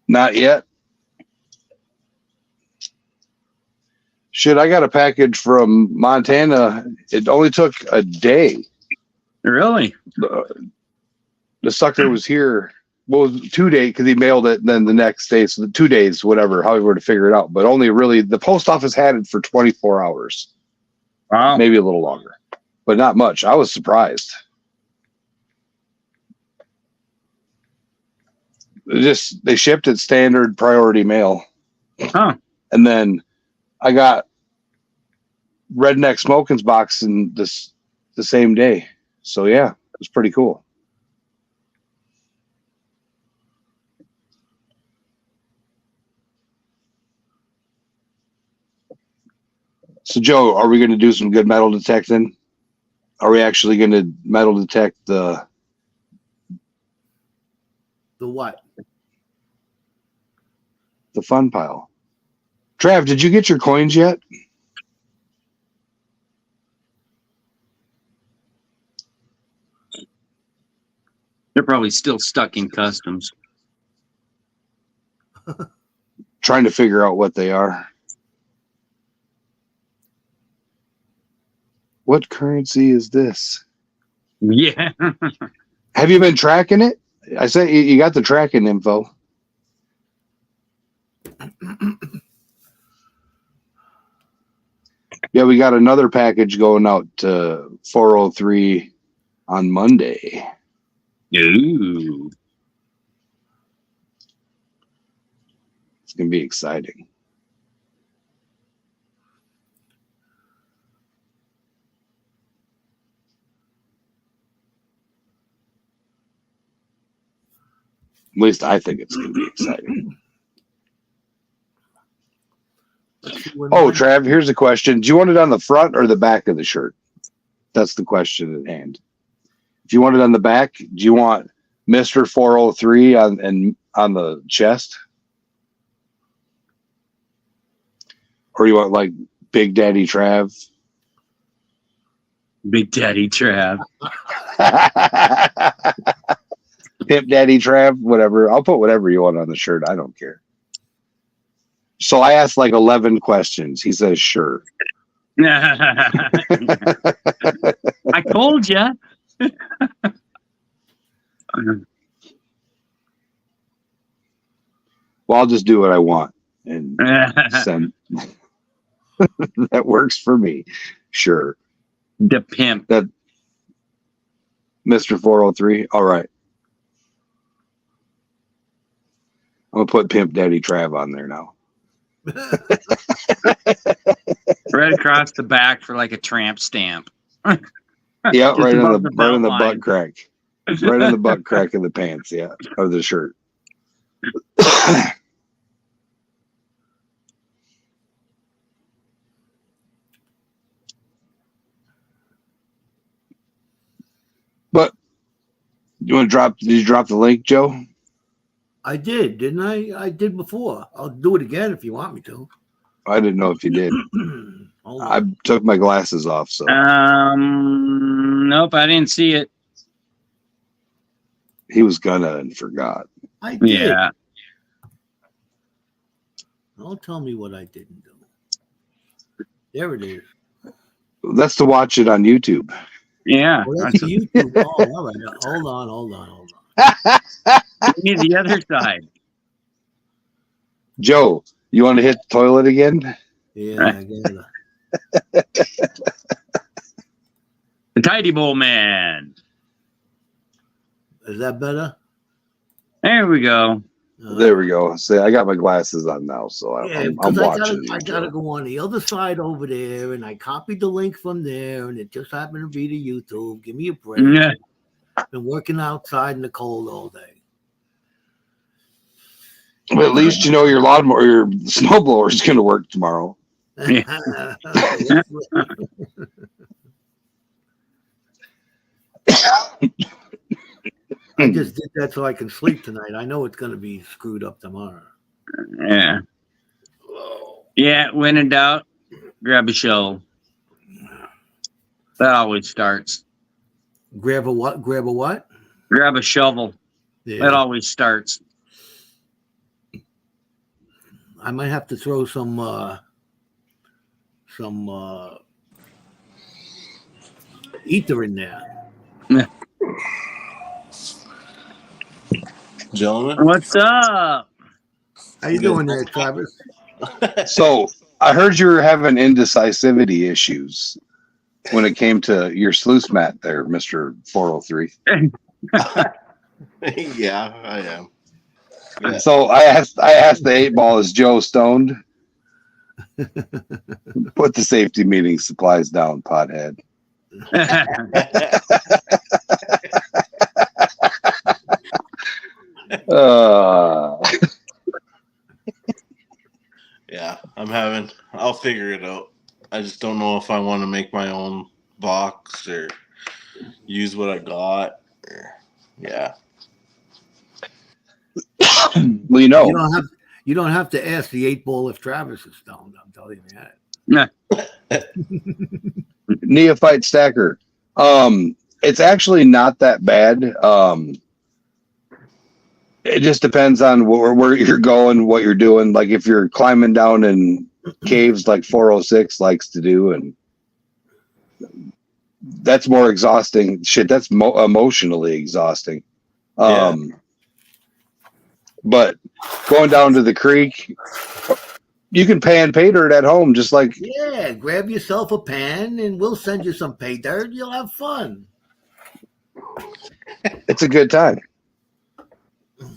Not yet. Shit, I got a package from Montana. It only took a day. Really? The sucker was here. Well, it was 2 days because he mailed it. Then the next day, so the 2 days, whatever, however to figure it out. But only really the post office had it for 24 hours, Wow. maybe a little longer, but not much. I was surprised. They shipped it standard priority mail. Huh. And then I got Redneck Smokin's box in the same day. So yeah, it was pretty cool. So Joe, are we going to do some good metal detecting? Are we actually going to metal detect the what? The fun pile? Trav, did you get your coins yet? They're probably still stuck in customs. Trying to figure out what they are. What currency is this? Yeah. Have you been tracking it? I said you got the tracking info. Yeah, we got another package going out to 403 on Monday. Ooh. It's going to be exciting. At least I think it's going to be exciting. Oh, Trav, here's a question. Do you want it on the front or the back of the shirt? That's the question at hand. If you want it on the back, do you want Mr. 403 on the chest? Or you want like Big Daddy Trav? Big Daddy Trav. Pimp Daddy Trav, whatever. I'll put whatever you want on the shirt. I don't care. So I asked like 11 questions. He says, sure. I told you. Well, I'll just do what I want and send. That works for me. Sure. The pimp. That Mr. 403. All right. I'm going to put Pimp Daddy Trav on there now. Right across the back for like a tramp stamp. Yeah, right on above the the right on the belt butt line. crack. Right on the butt crack of the pants, yeah. Or the shirt. But did you drop the link, Joe? I did, didn't I? I did before. I'll do it again if you want me to. I didn't know if you did. Hold I on. took my glasses off, so Nope, I didn't see it. he was gonna and forgot. I did. Yeah. Don't tell me what I didn't do. There it is. That's to watch it on YouTube. Yeah. Oh, that's the YouTube. Oh, all right. Hold on. Give me the other side. Joe, you want to hit the toilet again? Yeah, I get it. The Tidy Bowl Man. Is that better? There we go. There we go. See, I got my glasses on now, so Yeah, I'm because watching. I gotta go on the other side over there, and I copied the link from there, and it just happened to be to YouTube. Give me a break. Yeah. Been working outside in the cold all day. But at least you know your lawnmower, your snowblower is going to work tomorrow. I just did that so I can sleep tonight. I know it's going to be screwed up tomorrow. Yeah. Yeah. When in doubt, grab a shovel. That always starts. Grab a what? Grab a what? Grab a shovel. Yeah. That always starts. I might have to throw some ether in there. Gentlemen, What's up? How you doing there, Travis? So I heard you were having indecisivity issues when it came to your sluice mat there, Mr. 403. yeah, I am. Yeah. So I asked the 8-ball, is Joe stoned? Put the safety meeting supplies down, pothead. Yeah, I'll figure it out. I just don't know if I want to make my own box or use what I got. Yeah. Well, You don't have to ask the 8-ball if Travis is stoned. I'm telling you that. Neophyte stacker. It's actually not that bad. It just depends on where you're going, what you're doing. Like if you're climbing down in caves like 406 likes to do, and that's more exhausting. Shit, that's emotionally exhausting. Yeah. But going down to the creek, you can pan pay dirt at home, just like Yeah, grab yourself a pan and we'll send you some pay dirt. You'll have fun. it's a good time.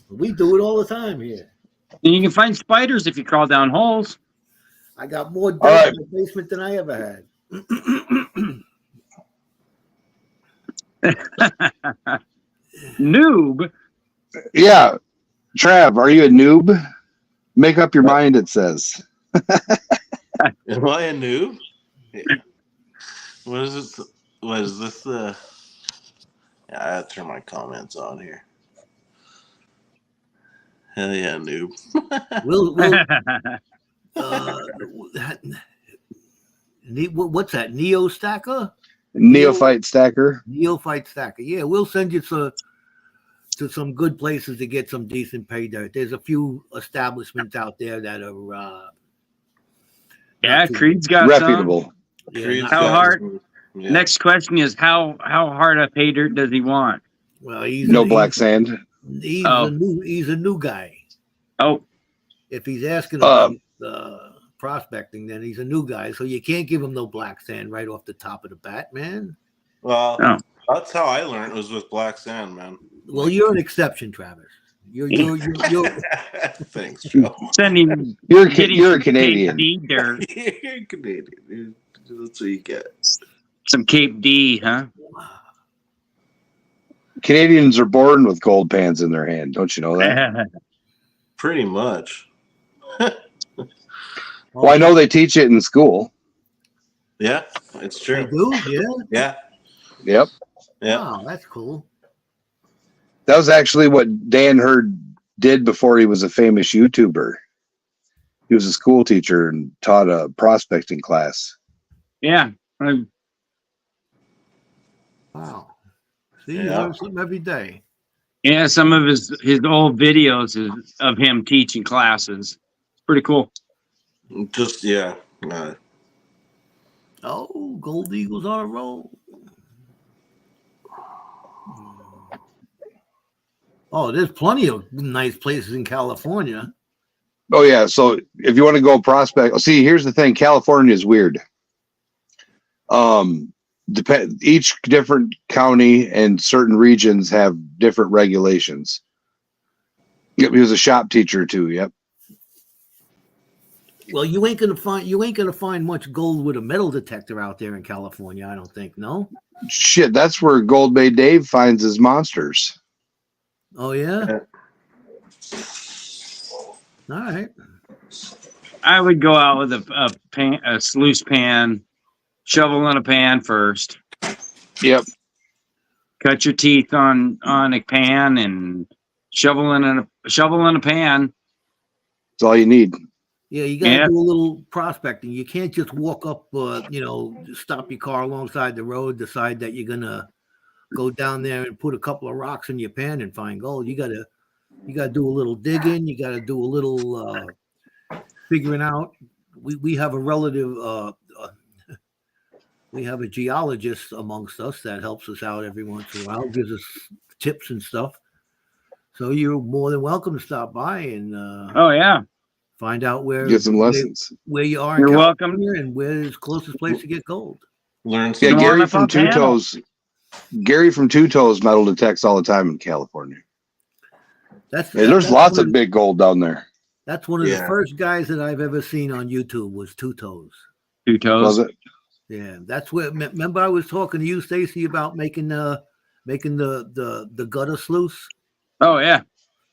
We do it all the time here. You can find spiders if you crawl down holes. I got more dirt right. in the basement than I ever had. Noob. Yeah. Trav, are you a noob? Make up your mind, it says. Am I a noob? What is it? What is this? Yeah, I have to turn my comments on here. Hell yeah, noob. What's that? Neo Stacker? Neophyte stacker. Neophyte Stacker. Yeah, we'll send you to some good places to get some decent pay dirt. There's a few establishments out there that are Yeah, Creed's got reputable. some. yeah, How hard? Yeah. Next question is how hard a pay dirt does he want? well, he's No black sand. He's Oh. he's a new guy. Oh, If he's asking about prospecting, then he's a new guy. So you can't give him no black sand right off the top of the bat, man. Well, Oh. that's how I learned was with black sand, man. Well, you're an exception, Travis. You're Thanks, Joe. sending You're getting a some Canadian. Cape D dirt. You're Canadian, dude. That's what you get. Some Cape D, huh? Canadians are born with gold pans in their hand. Don't you know that? Pretty much. Well, I know they teach it in school. Yeah, it's They true. do, yeah. Yeah, Yep. yeah. Wow, that's cool. That was actually what Dan Hurd did before he was a famous YouTuber. He was a school teacher and taught a prospecting class. Yeah. Wow. See, you Yeah. learn something every day. Yeah, some of his old videos is of him teaching classes. It's pretty cool. Just yeah. Oh, Gold Eagles on a roll. Oh, there's plenty of nice places in California. Oh yeah. So if you want to go prospect, see, here's the thing. California is weird. Each different county and certain regions have different regulations. Yep, he was a shop teacher too. Yep. Well, you ain't gonna find much gold with a metal detector out there in California, I don't think. No. Shit, that's where Gold Bay Dave finds his monsters. Oh yeah. All right. I would go out with a sluice pan, shovel in a pan first. Yep. Cut your teeth on a pan and shovel in a pan. That's all you need. Yeah, you gotta do a little prospecting. You can't just walk up, stop your car alongside the road, decide that you're gonna go down there and put a couple of rocks in your pan and find gold. You gotta do a little digging. You gotta do a little figuring out. We have a relative. We have a geologist amongst us that helps us out every once in a while, gives us tips and stuff. So you're more than welcome to stop by and oh yeah, find out get some lessons where you are. You're welcome and where's the closest place to get gold. Learn. Yeah, Gary from Two Toes. Gary from Two Toes metal detects all the time in California. There's lots of big gold down there. That's one of the first guys that I've ever seen on YouTube was Two Toes. Two Toes. Was it? Yeah, that's where. Remember, I was talking to you, Stacy, about making the gutter sluice. Oh yeah,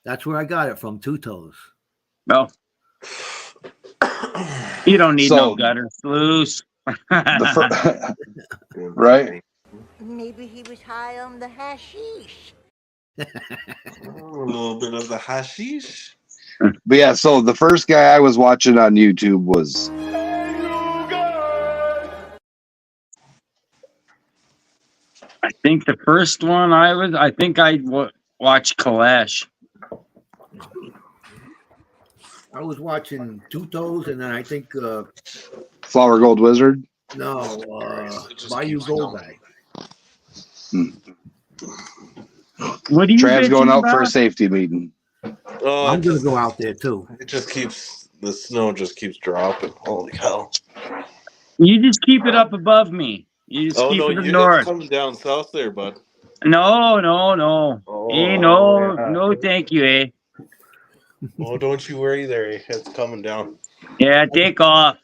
that's where I got it from. Two Toes. Well, you don't need no gutter sluice. Right? Maybe he was high on the hashish. A little bit of the hashish. But yeah, so the first guy I was watching on YouTube was I think the first one I watched Kalash. I was watching Two Toes, and then I think Flower Gold Wizard. No, Bayou Gold Guy. What are you Trav's going out about? for a safety meeting. Oh, I'm gonna go out there too. The snow just keeps dropping. Holy hell! You just keep it up above me. You just keep it north. It's coming down south there, bud. No. Yeah. No, thank you, eh? Oh, don't you worry there. It's coming down. Yeah, take off.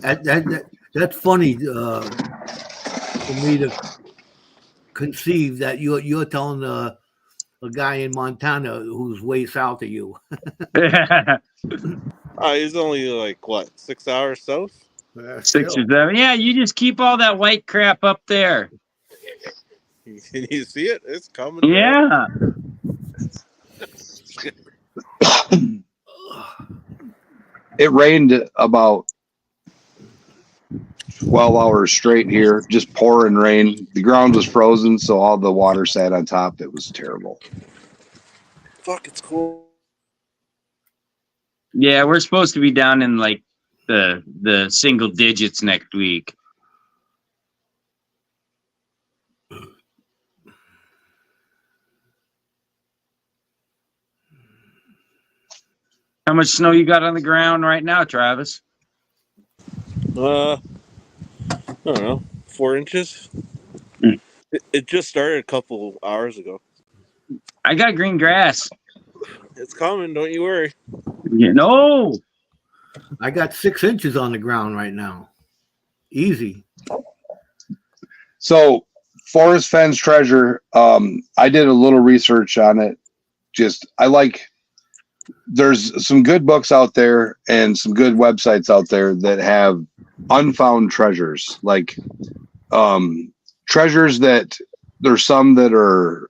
That's funny for me to conceive that you're telling a guy in Montana who's way south of you. He's only like what, 6 hours south? 6 or 7. Yeah, you just keep all that white crap up there. You see it? It's coming. Yeah. It rained about 12 hours straight here, just pouring rain. The ground was frozen, so all the water sat on top. It was terrible. Fuck, it's cool. Yeah, we're supposed to be down in like the single digits next week. How much snow you got on the ground right now, Travis? I don't know, 4 inches. It just started a couple hours ago. I got green grass. It's coming, don't you worry. Yeah, no. I got 6 inches on the ground right now. Easy. So Forest Fens treasure, I did a little research on it. There's some good books out there and some good websites out there that have unfound treasures, like treasures that there's some that are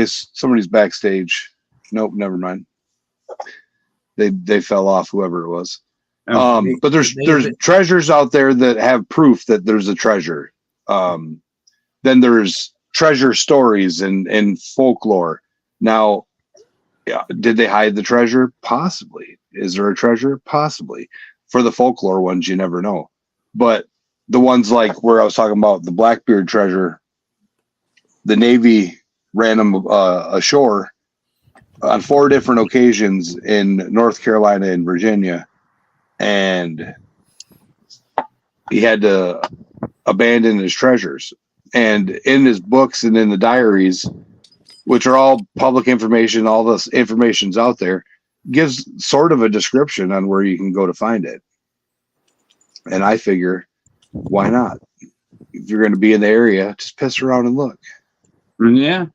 somebody's backstage. Nope, never mind. They fell off, whoever it was. But there's treasures out there that have proof that there's a treasure. Then there's treasure stories and folklore. Now, yeah, did they hide the treasure? Possibly. Is there a treasure? Possibly. For the folklore ones, you never know. But the ones like where I was talking about the Blackbeard treasure, the Navy ran them ashore on 4 different occasions in North Carolina and Virginia, and he had to abandon his treasures. And in his books and in the diaries, which are all public information, all this information's out there, gives sort of a description on where you can go to find it. And I figure, why not? If you're going to be in the area, just piss around and look. Yeah.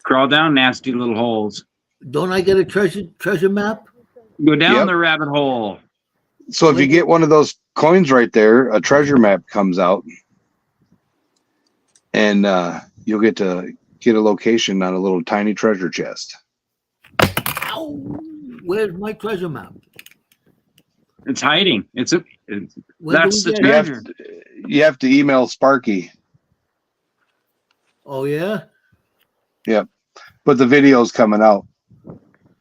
Crawl down nasty little holes. Don't I get a treasure map? Go down Yep. the rabbit hole. So if you get one of those coins right there, a treasure map comes out, and you'll get to get a location on a little tiny treasure chest. Ow! Where's my treasure map? It's hiding. Where do That's we the get it? treasure. You have to email Sparky. Oh yeah. Yep. But the video's coming out,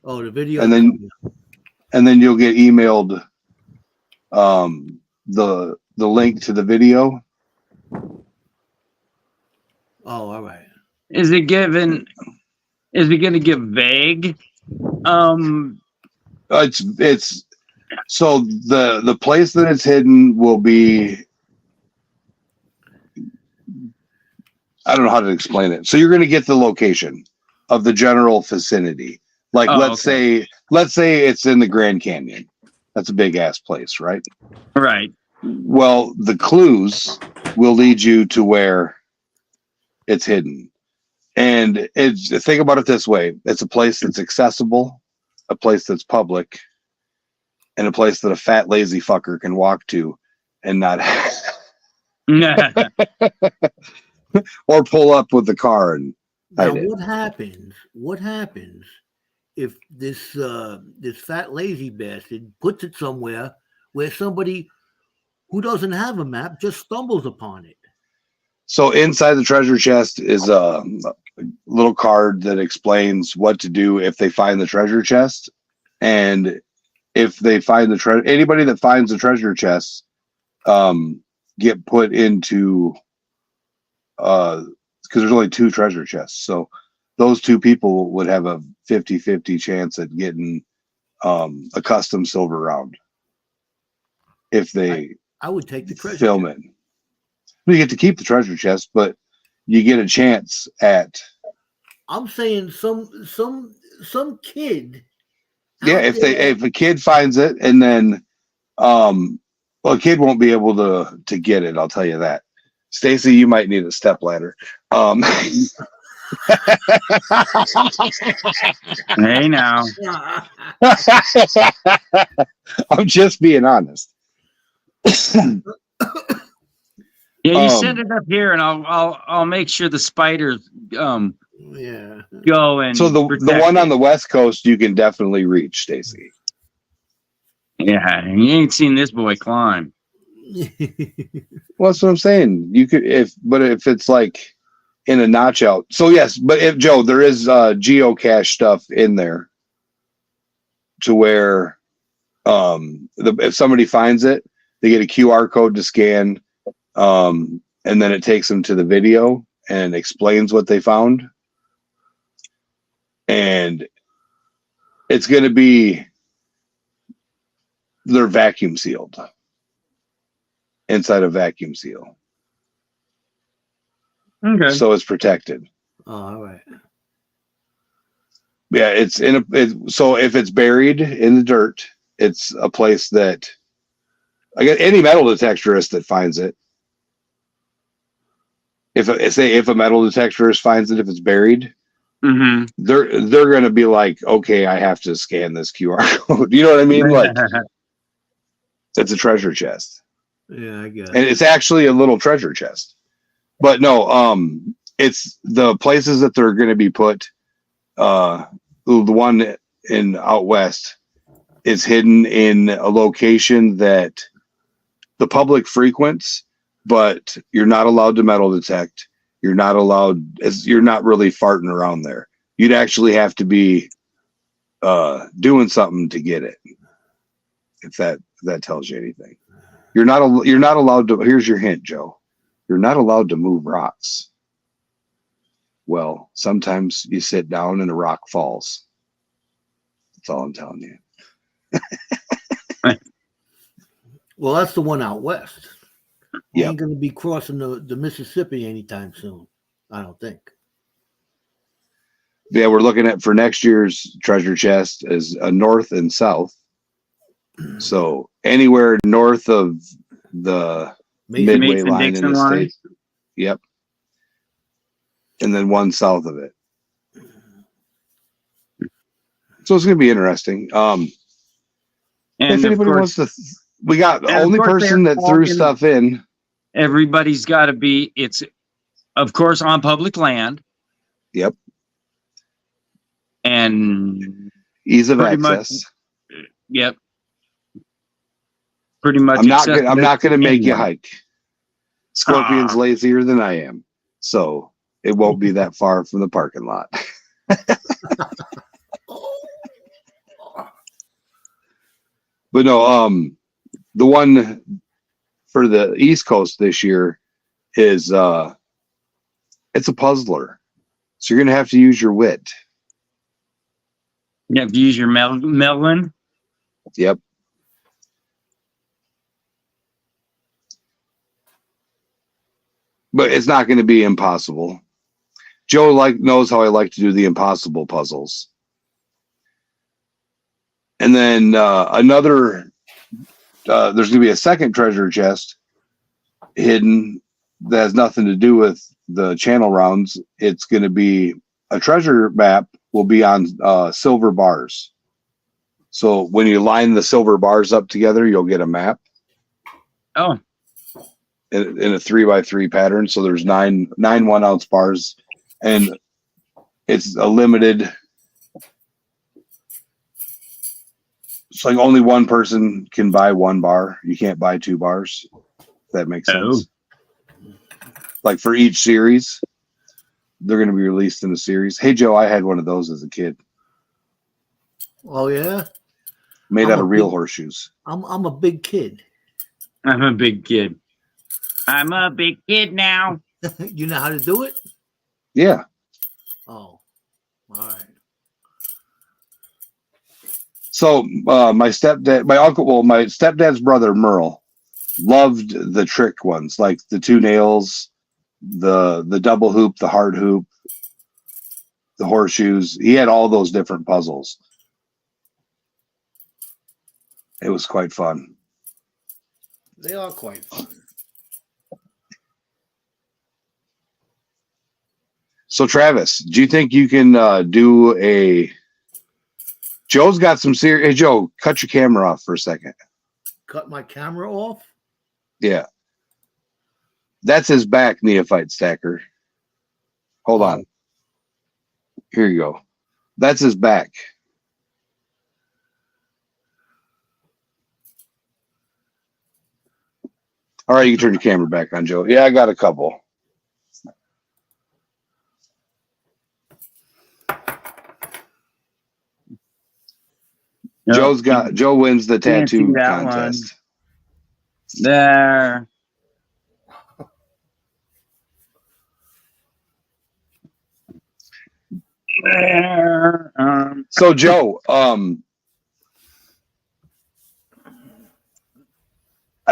Oh, the video. and then you'll get emailed the link to the video. Oh, all right. Is it going to give vague? It's so the place that it's hidden will be, I don't know how to explain it. So you're going to get the location of the general vicinity. Like let's say it's in the Grand Canyon. That's a big ass place, right? Right. Well, the clues will lead you to where it's hidden. And think about it this way. It's a place that's accessible, a place that's public, and a place that a fat lazy fucker can walk to and not or pull up with the car and Now, hide it. what happens if this fat lazy bastard puts it somewhere where somebody who doesn't have a map just stumbles upon it? So inside the treasure chest is a little card that explains what to do if they find the treasure chest. And if they find the treasure, anybody that finds the treasure chest get put into because there's only 2 treasure chests. So those 2 people would have a 50-50 chance at getting a custom silver round if they I would take the treasure. film it. You get to keep the treasure chest, but you get a chance at. I'm saying some kid. Yeah, out if there- a kid finds it, and then well, a kid won't be able to get it, I'll tell you that. Stacy, you might need a step ladder. Hey now. I'm just being honest. Yeah, you send it up here, and I'll make sure the spiders yeah. go and. So the protect one it. on the West Coast you can definitely reach, Stacy. Yeah, you ain't seen this boy climb. Well, that's what I'm saying. You could if it's like in a notch out. So yes, but if Joe, there is geocache stuff in there to where if somebody finds it, they get a QR code to scan, and then it takes them to the video and explains what they found. And it's going to be, they're vacuum sealed inside a vacuum seal. Okay. So it's protected. Oh, all right. Yeah, it's so if it's buried in the dirt, it's a place that I guess any metal detectorist that finds it. If a metal detectorist finds it, if it's buried, Mm-hmm. they're gonna be like, okay, I have to scan this QR code. You know what I mean? Like it's a treasure chest. Yeah, I guess. And it's actually a little treasure chest. But no, it's the places that they're going to be put. The one in out west is hidden in a location that the public frequents, but you're not allowed to metal detect. You're not really farting around there. You'd actually have to be doing something to get it. If that tells you anything. You're not allowed to. Here's your hint, Joe. You're not allowed to move rocks. Well, sometimes you sit down and a rock falls. That's all I'm telling you. Well, that's the one out west. We Yep. ain't going to be crossing the Mississippi anytime soon. I don't think. Yeah, we're looking at for next year's treasure chest is a north and south. So anywhere north of the midway line in the States. Yep. And then one south of it. So it's going to be interesting. And if anybody wants to, we got the only person that threw stuff in. Everybody's got to be, it's of course on public land. Yep. And ease of access. Yep. Pretty much. I'm not going to make you hike. Scorpion's lazier than I am, so it won't be that far from the parking lot. But no, the one for the East Coast this year is it's a puzzler, so you're going to have to use your wit. You have to use your melon. Yep. But it's not going to be impossible. Joe knows how I like to do the impossible puzzles. And then there's going to be a second treasure chest hidden that has nothing to do with the channel rounds. It's going to be a treasure map will be on silver bars. So when you line the silver bars up together, you'll get a map. Oh. In a 3x3 pattern. So there's nine 1 ounce bars, and it's a limited. It's like only one person can buy one bar. You can't buy 2 bars. If that makes sense. Like for each series, they're going to be released in a series. Hey, Joe, I had one of those as a kid. Oh yeah, made out of real horseshoes. I'm a big kid. I'm a big kid. I'm a big kid now. You know how to do it? Yeah. Oh, all right. So my stepdad's brother Merle loved the trick ones, like the 2 nails, the double hoop, the hard hoop, the horseshoes. He had all those different puzzles. It was quite fun. They are quite fun. So Travis, do you think you can do a? Joe's got some serious. Hey Joe, cut your camera off for a second. Cut my camera off? Yeah. That's his back, Neophyte Stacker. Hold on. Here you go. That's his back. All right, you can turn your camera back on, Joe. Yeah, I got a couple. No, Joe wins the can't tattoo do that contest. There. There. So Joe, I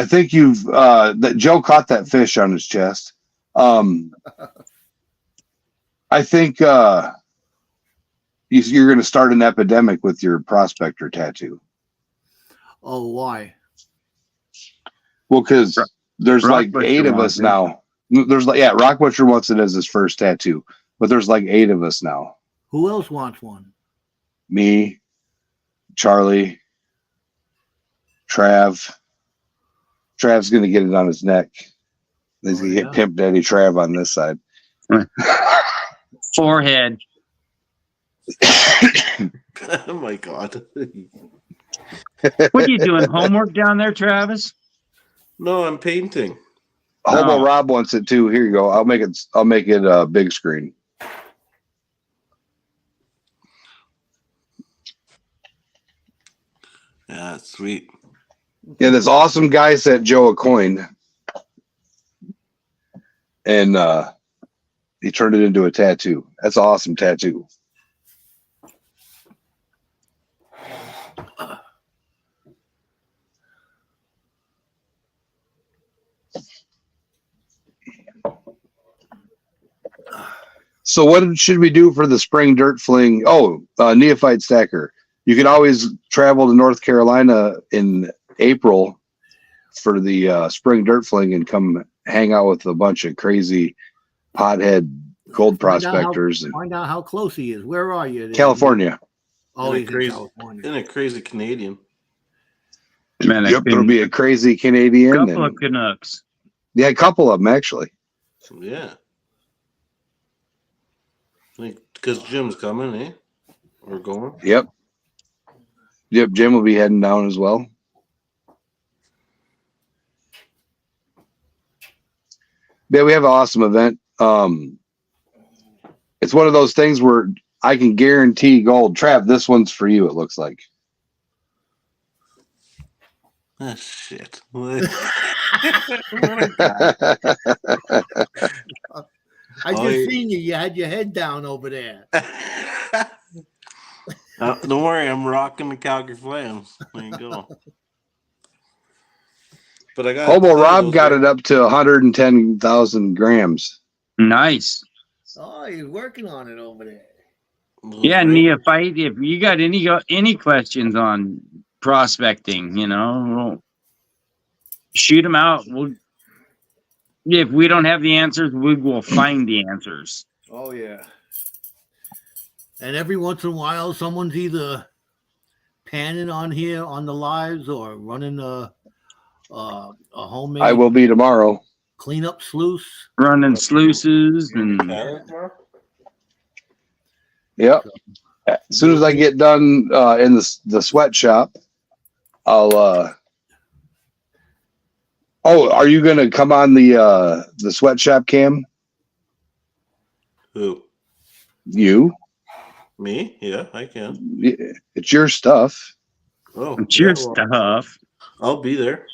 think you've that Joe caught that fish on his chest. I think you're going to start an epidemic with your prospector tattoo. Oh, why? Well, because there's Rock like Butcher 8 of wants us it. now. There's Rock Butcher wants it as his first tattoo, but there's like 8 of us now. Who else wants one? Me, Charlie, Trav. Trav's going to get it on his neck. He's going to get Pimp Daddy Trav on this side. Forehead. Oh my god. What are you doing? Homework down there, Travis? No, I'm painting. Hobo Rob wants it too. Here you go. I'll make it a big screen. Yeah, sweet. Yeah, this awesome guy sent Joe a coin, and he turned it into a tattoo. That's an awesome tattoo. So what should we do for the spring dirt fling? Oh, neophyte stacker. You can always travel to North Carolina in April for the spring dirt fling and come hang out with a bunch of crazy pothead gold prospectors. And Find out how close he is. Where are you? California. Oh, And a he's in crazy, California. and a crazy Canadian. Man, Yep, there'll be a crazy Canadian. couple And, of Canucks. yeah, a couple of them actually. Yeah. Because Jim's coming, eh? We're going. Yep. Yep, Jim will be heading down as well. Yeah, we have an awesome event. It's one of those things where I can guarantee gold. Trav, this one's for you, it looks like. Ah, shit. I just seen you. You had your head down over there. Don't worry, I'm rocking the Calgary Flames. There you go. But I got Hobo Rob got it up to 110,000 grams. Nice. Oh, he's working on it over there. Yeah, neophyte. If you got any questions on prospecting, we'll shoot them out. If we don't have the answers, we will find the answers. Oh yeah. And every once in a while, someone's either panning on here on the lives or running a homemade. I will be tomorrow. Cleanup sluice. Running sluices and Yep. As soon as I get done in the sweatshop, I'll. Oh, are you gonna come on the sweatshop cam? Who? You? Me? Yeah, I can. It's your stuff. Oh, it's your well, stuff. I'll be there.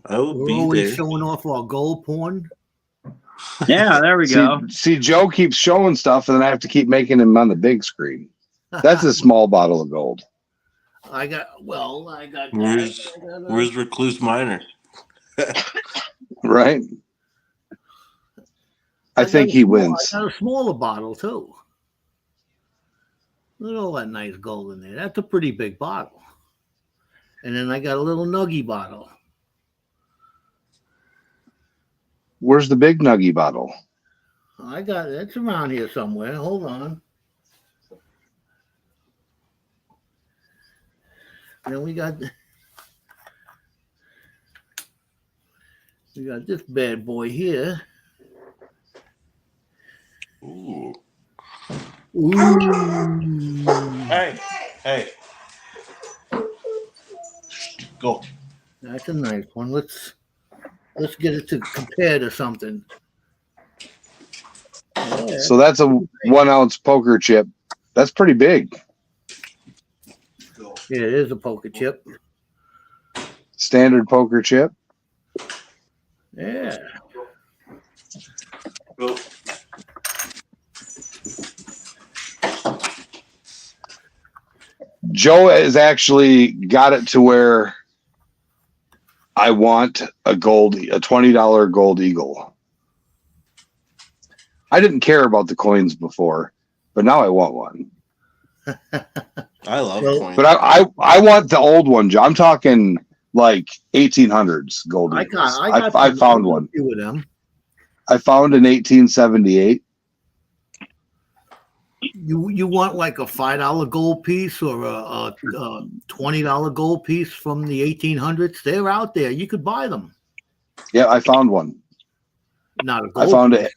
I will We're be always there. showing off our gold porn. Yeah, there we go. See, Joe keeps showing stuff, and then I have to keep making him on the big screen. That's a small bottle of gold. I got. Where's Recluse Minor? Right? I think he wins. I got a smaller bottle too. Look at all that nice gold in there. That's a pretty big bottle. And then I got a little nuggy bottle. Where's the big nuggy bottle? I got it. It's around here somewhere. Hold on. Then we got this bad boy here. Ooh. Ooh. Hey. Go. That's a nice one. Let's get it to compare to something. Yeah. So that's a 1 ounce poker chip. That's pretty big. Yeah, it is a poker chip. Standard poker chip. Yeah. Go. Joe has actually got it to where I want a $20 gold eagle. I didn't care about the coins before, but now I want one. I love coins. But I want the old one, Joe. I'm talking like 1800s gold eagles. I found one. With them. I found an 1878. You want like a $5 gold piece or a $20 gold piece from the 1800s? They're out there. You could buy them. Yeah, I found one. Not a gold. I found it.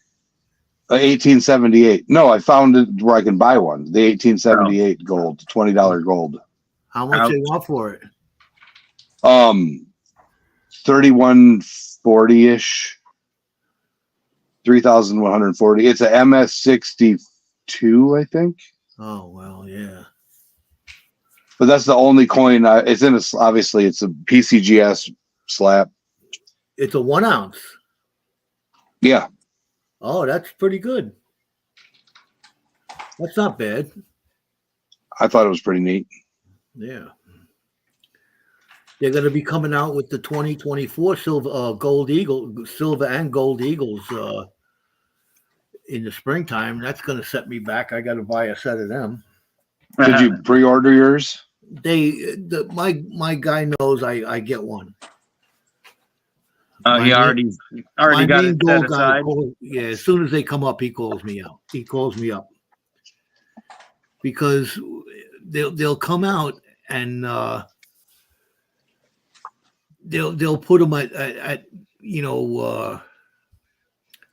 1878. No, I found it where I can buy one. The 1878 gold, $20 gold. How much they want for it? 3140 ish. 3,140. It's a MS 62, I think. Oh well, yeah. But that's the only coin. It's in a, obviously it's a PCGS slap. It's a 1 ounce. Yeah. Oh, that's pretty good. That's not bad. I thought it was pretty neat. Yeah. They're going to be coming out with the 2024 silver and gold eagles in the springtime. That's going to set me back. I got to buy a set of them. Did you pre-order yours? My guy knows I get one. Oh, he already got it set aside. Yeah, as soon as they come up, he calls me out. He calls me up because they'll come out and they'll put them at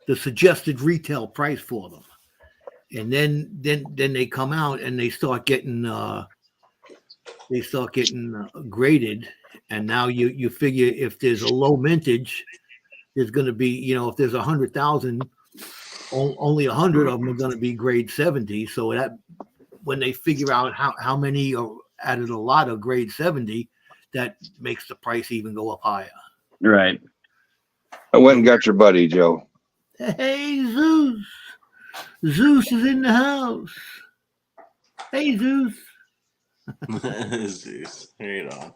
the suggested retail price for them, and then they come out and they start getting graded. And now you figure if there's a low mintage, there's going to be, if there's 100,000, only 100 of them are going to be grade 70. So that when they figure out how many are added a lot of grade 70, that makes the price even go up higher. Right. I went and got your buddy, Joe. Hey, Zeus. Zeus is in the house. Hey, Zeus. Zeus. Right on.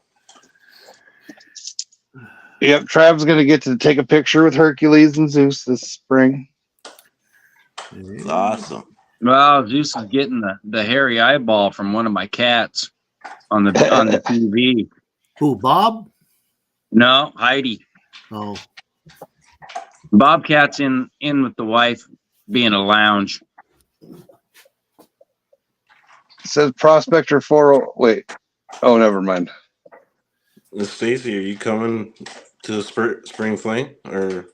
Yep, Trav's going to get to take a picture with Hercules and Zeus this spring. It's awesome. Well, Zeus is getting the hairy eyeball from one of my cats on the TV. Who, Bob? No, Heidi. Oh. Bobcat's in with the wife being a lounge. It says Prospector 4. Wait. Oh, never mind. Stacy, are you coming to the spring fling or?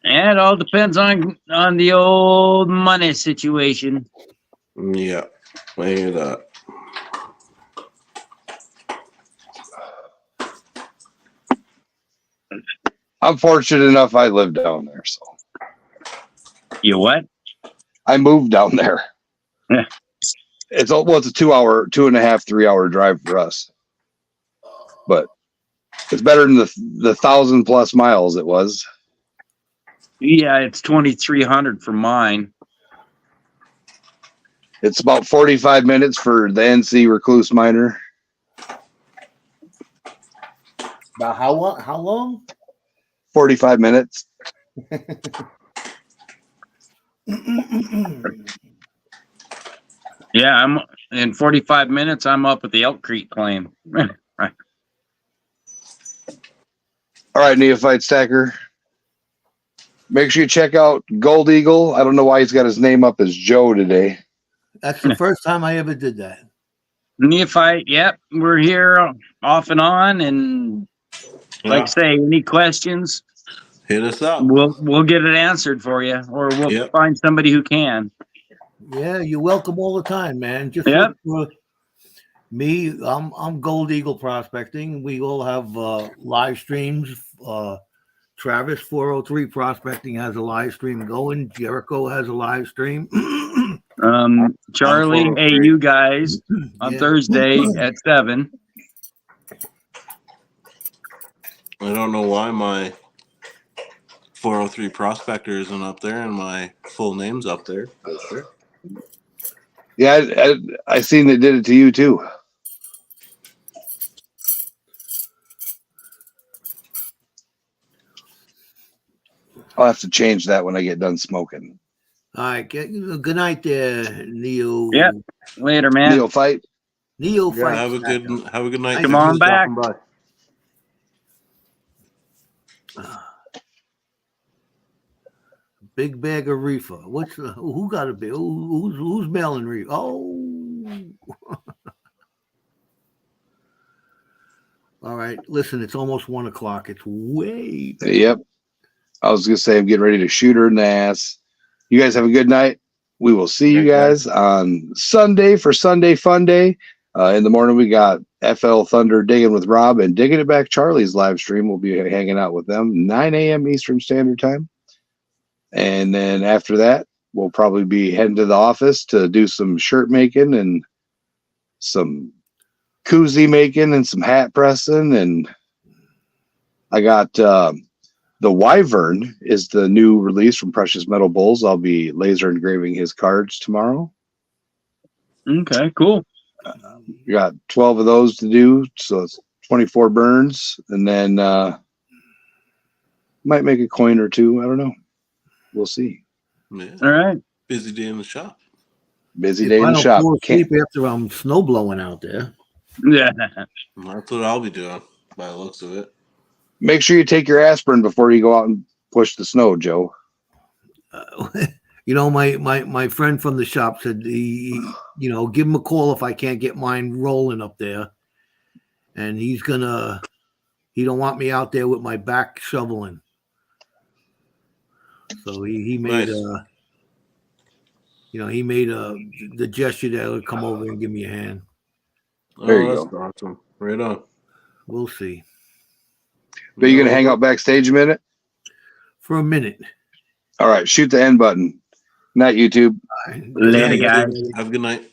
And it all depends on the old money situation. Yeah, I hear that. I'm fortunate enough I live down there, so. You what? I moved down there. Yeah. It's a 2.5, 3 hour drive for us. But it's better than the 1,000+ miles it was. Yeah, it's 2,300 for mine. It's about 45 minutes for the NC Recluse Miner. About how long? 45 minutes. Yeah, I'm in 45 minutes. I'm up at the Elk Creek claim. All right, Neophyte Stacker. Make sure you check out Gold Eagle. I don't know why he's got his name up as Joe today. That's the first time I ever did that. Neophyte, yep. We're here off and on. And like I say, any questions? Hit us up. We'll get it answered for you, or we'll find somebody who can. Yeah, you're welcome all the time, man. Just yep. look for me. I'm Gold Eagle Prospecting. We all have live streams. Travis 403 Prospecting has a live stream going. Jericho has a live stream. Charlie, hey, you guys on Thursday at 7. I don't know why my 403 Prospector isn't up there and my full name's up there. Sure. Yeah, I seen they did it to you too. I'll have to change that when I get done smoking. All right, good night there, Neo. Yep. Later, man. Neophyte. Neophyte. Yeah, have a good night. Come on back. Big bag of reefer. Who got a big? Who's mailing reefer? Oh. All right. Listen, it's almost 1 o'clock. It's way. Yep. I was gonna say I'm getting ready to shoot her in the ass. You guys have a good night. We will see you guys on Sunday for Sunday Fun Day. In the morning we got FL Thunder Digging with Rob and Digging It Back Charlie's live stream. We'll be hanging out with them 9 a.m. Eastern Standard Time. And then after that, we'll probably be heading to the office to do some shirt making and some koozie making and some hat pressing, and I got the Wyvern is the new release from Precious Metal Bulls. I'll be laser engraving his cards tomorrow. Okay, cool. We got 12 of those to do, so it's 24 burns, and then might make a coin or two. I don't know. We'll see. Yeah. All right. Busy day in the shop. Busy If day in I the don't shop. fall Can't, asleep after I'm snow blowing out there. Yeah. That's what I'll be doing by the looks of it. make sure you take your aspirin before you go out and push the snow, Joe. You know, my friend from the shop said, you know, give him a call if I can't get mine rolling up there. And he don't want me out there with my back shoveling. So he made Nice. he made the gesture that he'll come over and give me a hand. There you that's go. awesome. Right on. We'll see. But you gonna hang out backstage a minute? For a minute. All right, shoot the end button. Not YouTube. Later, guys. Have a good night.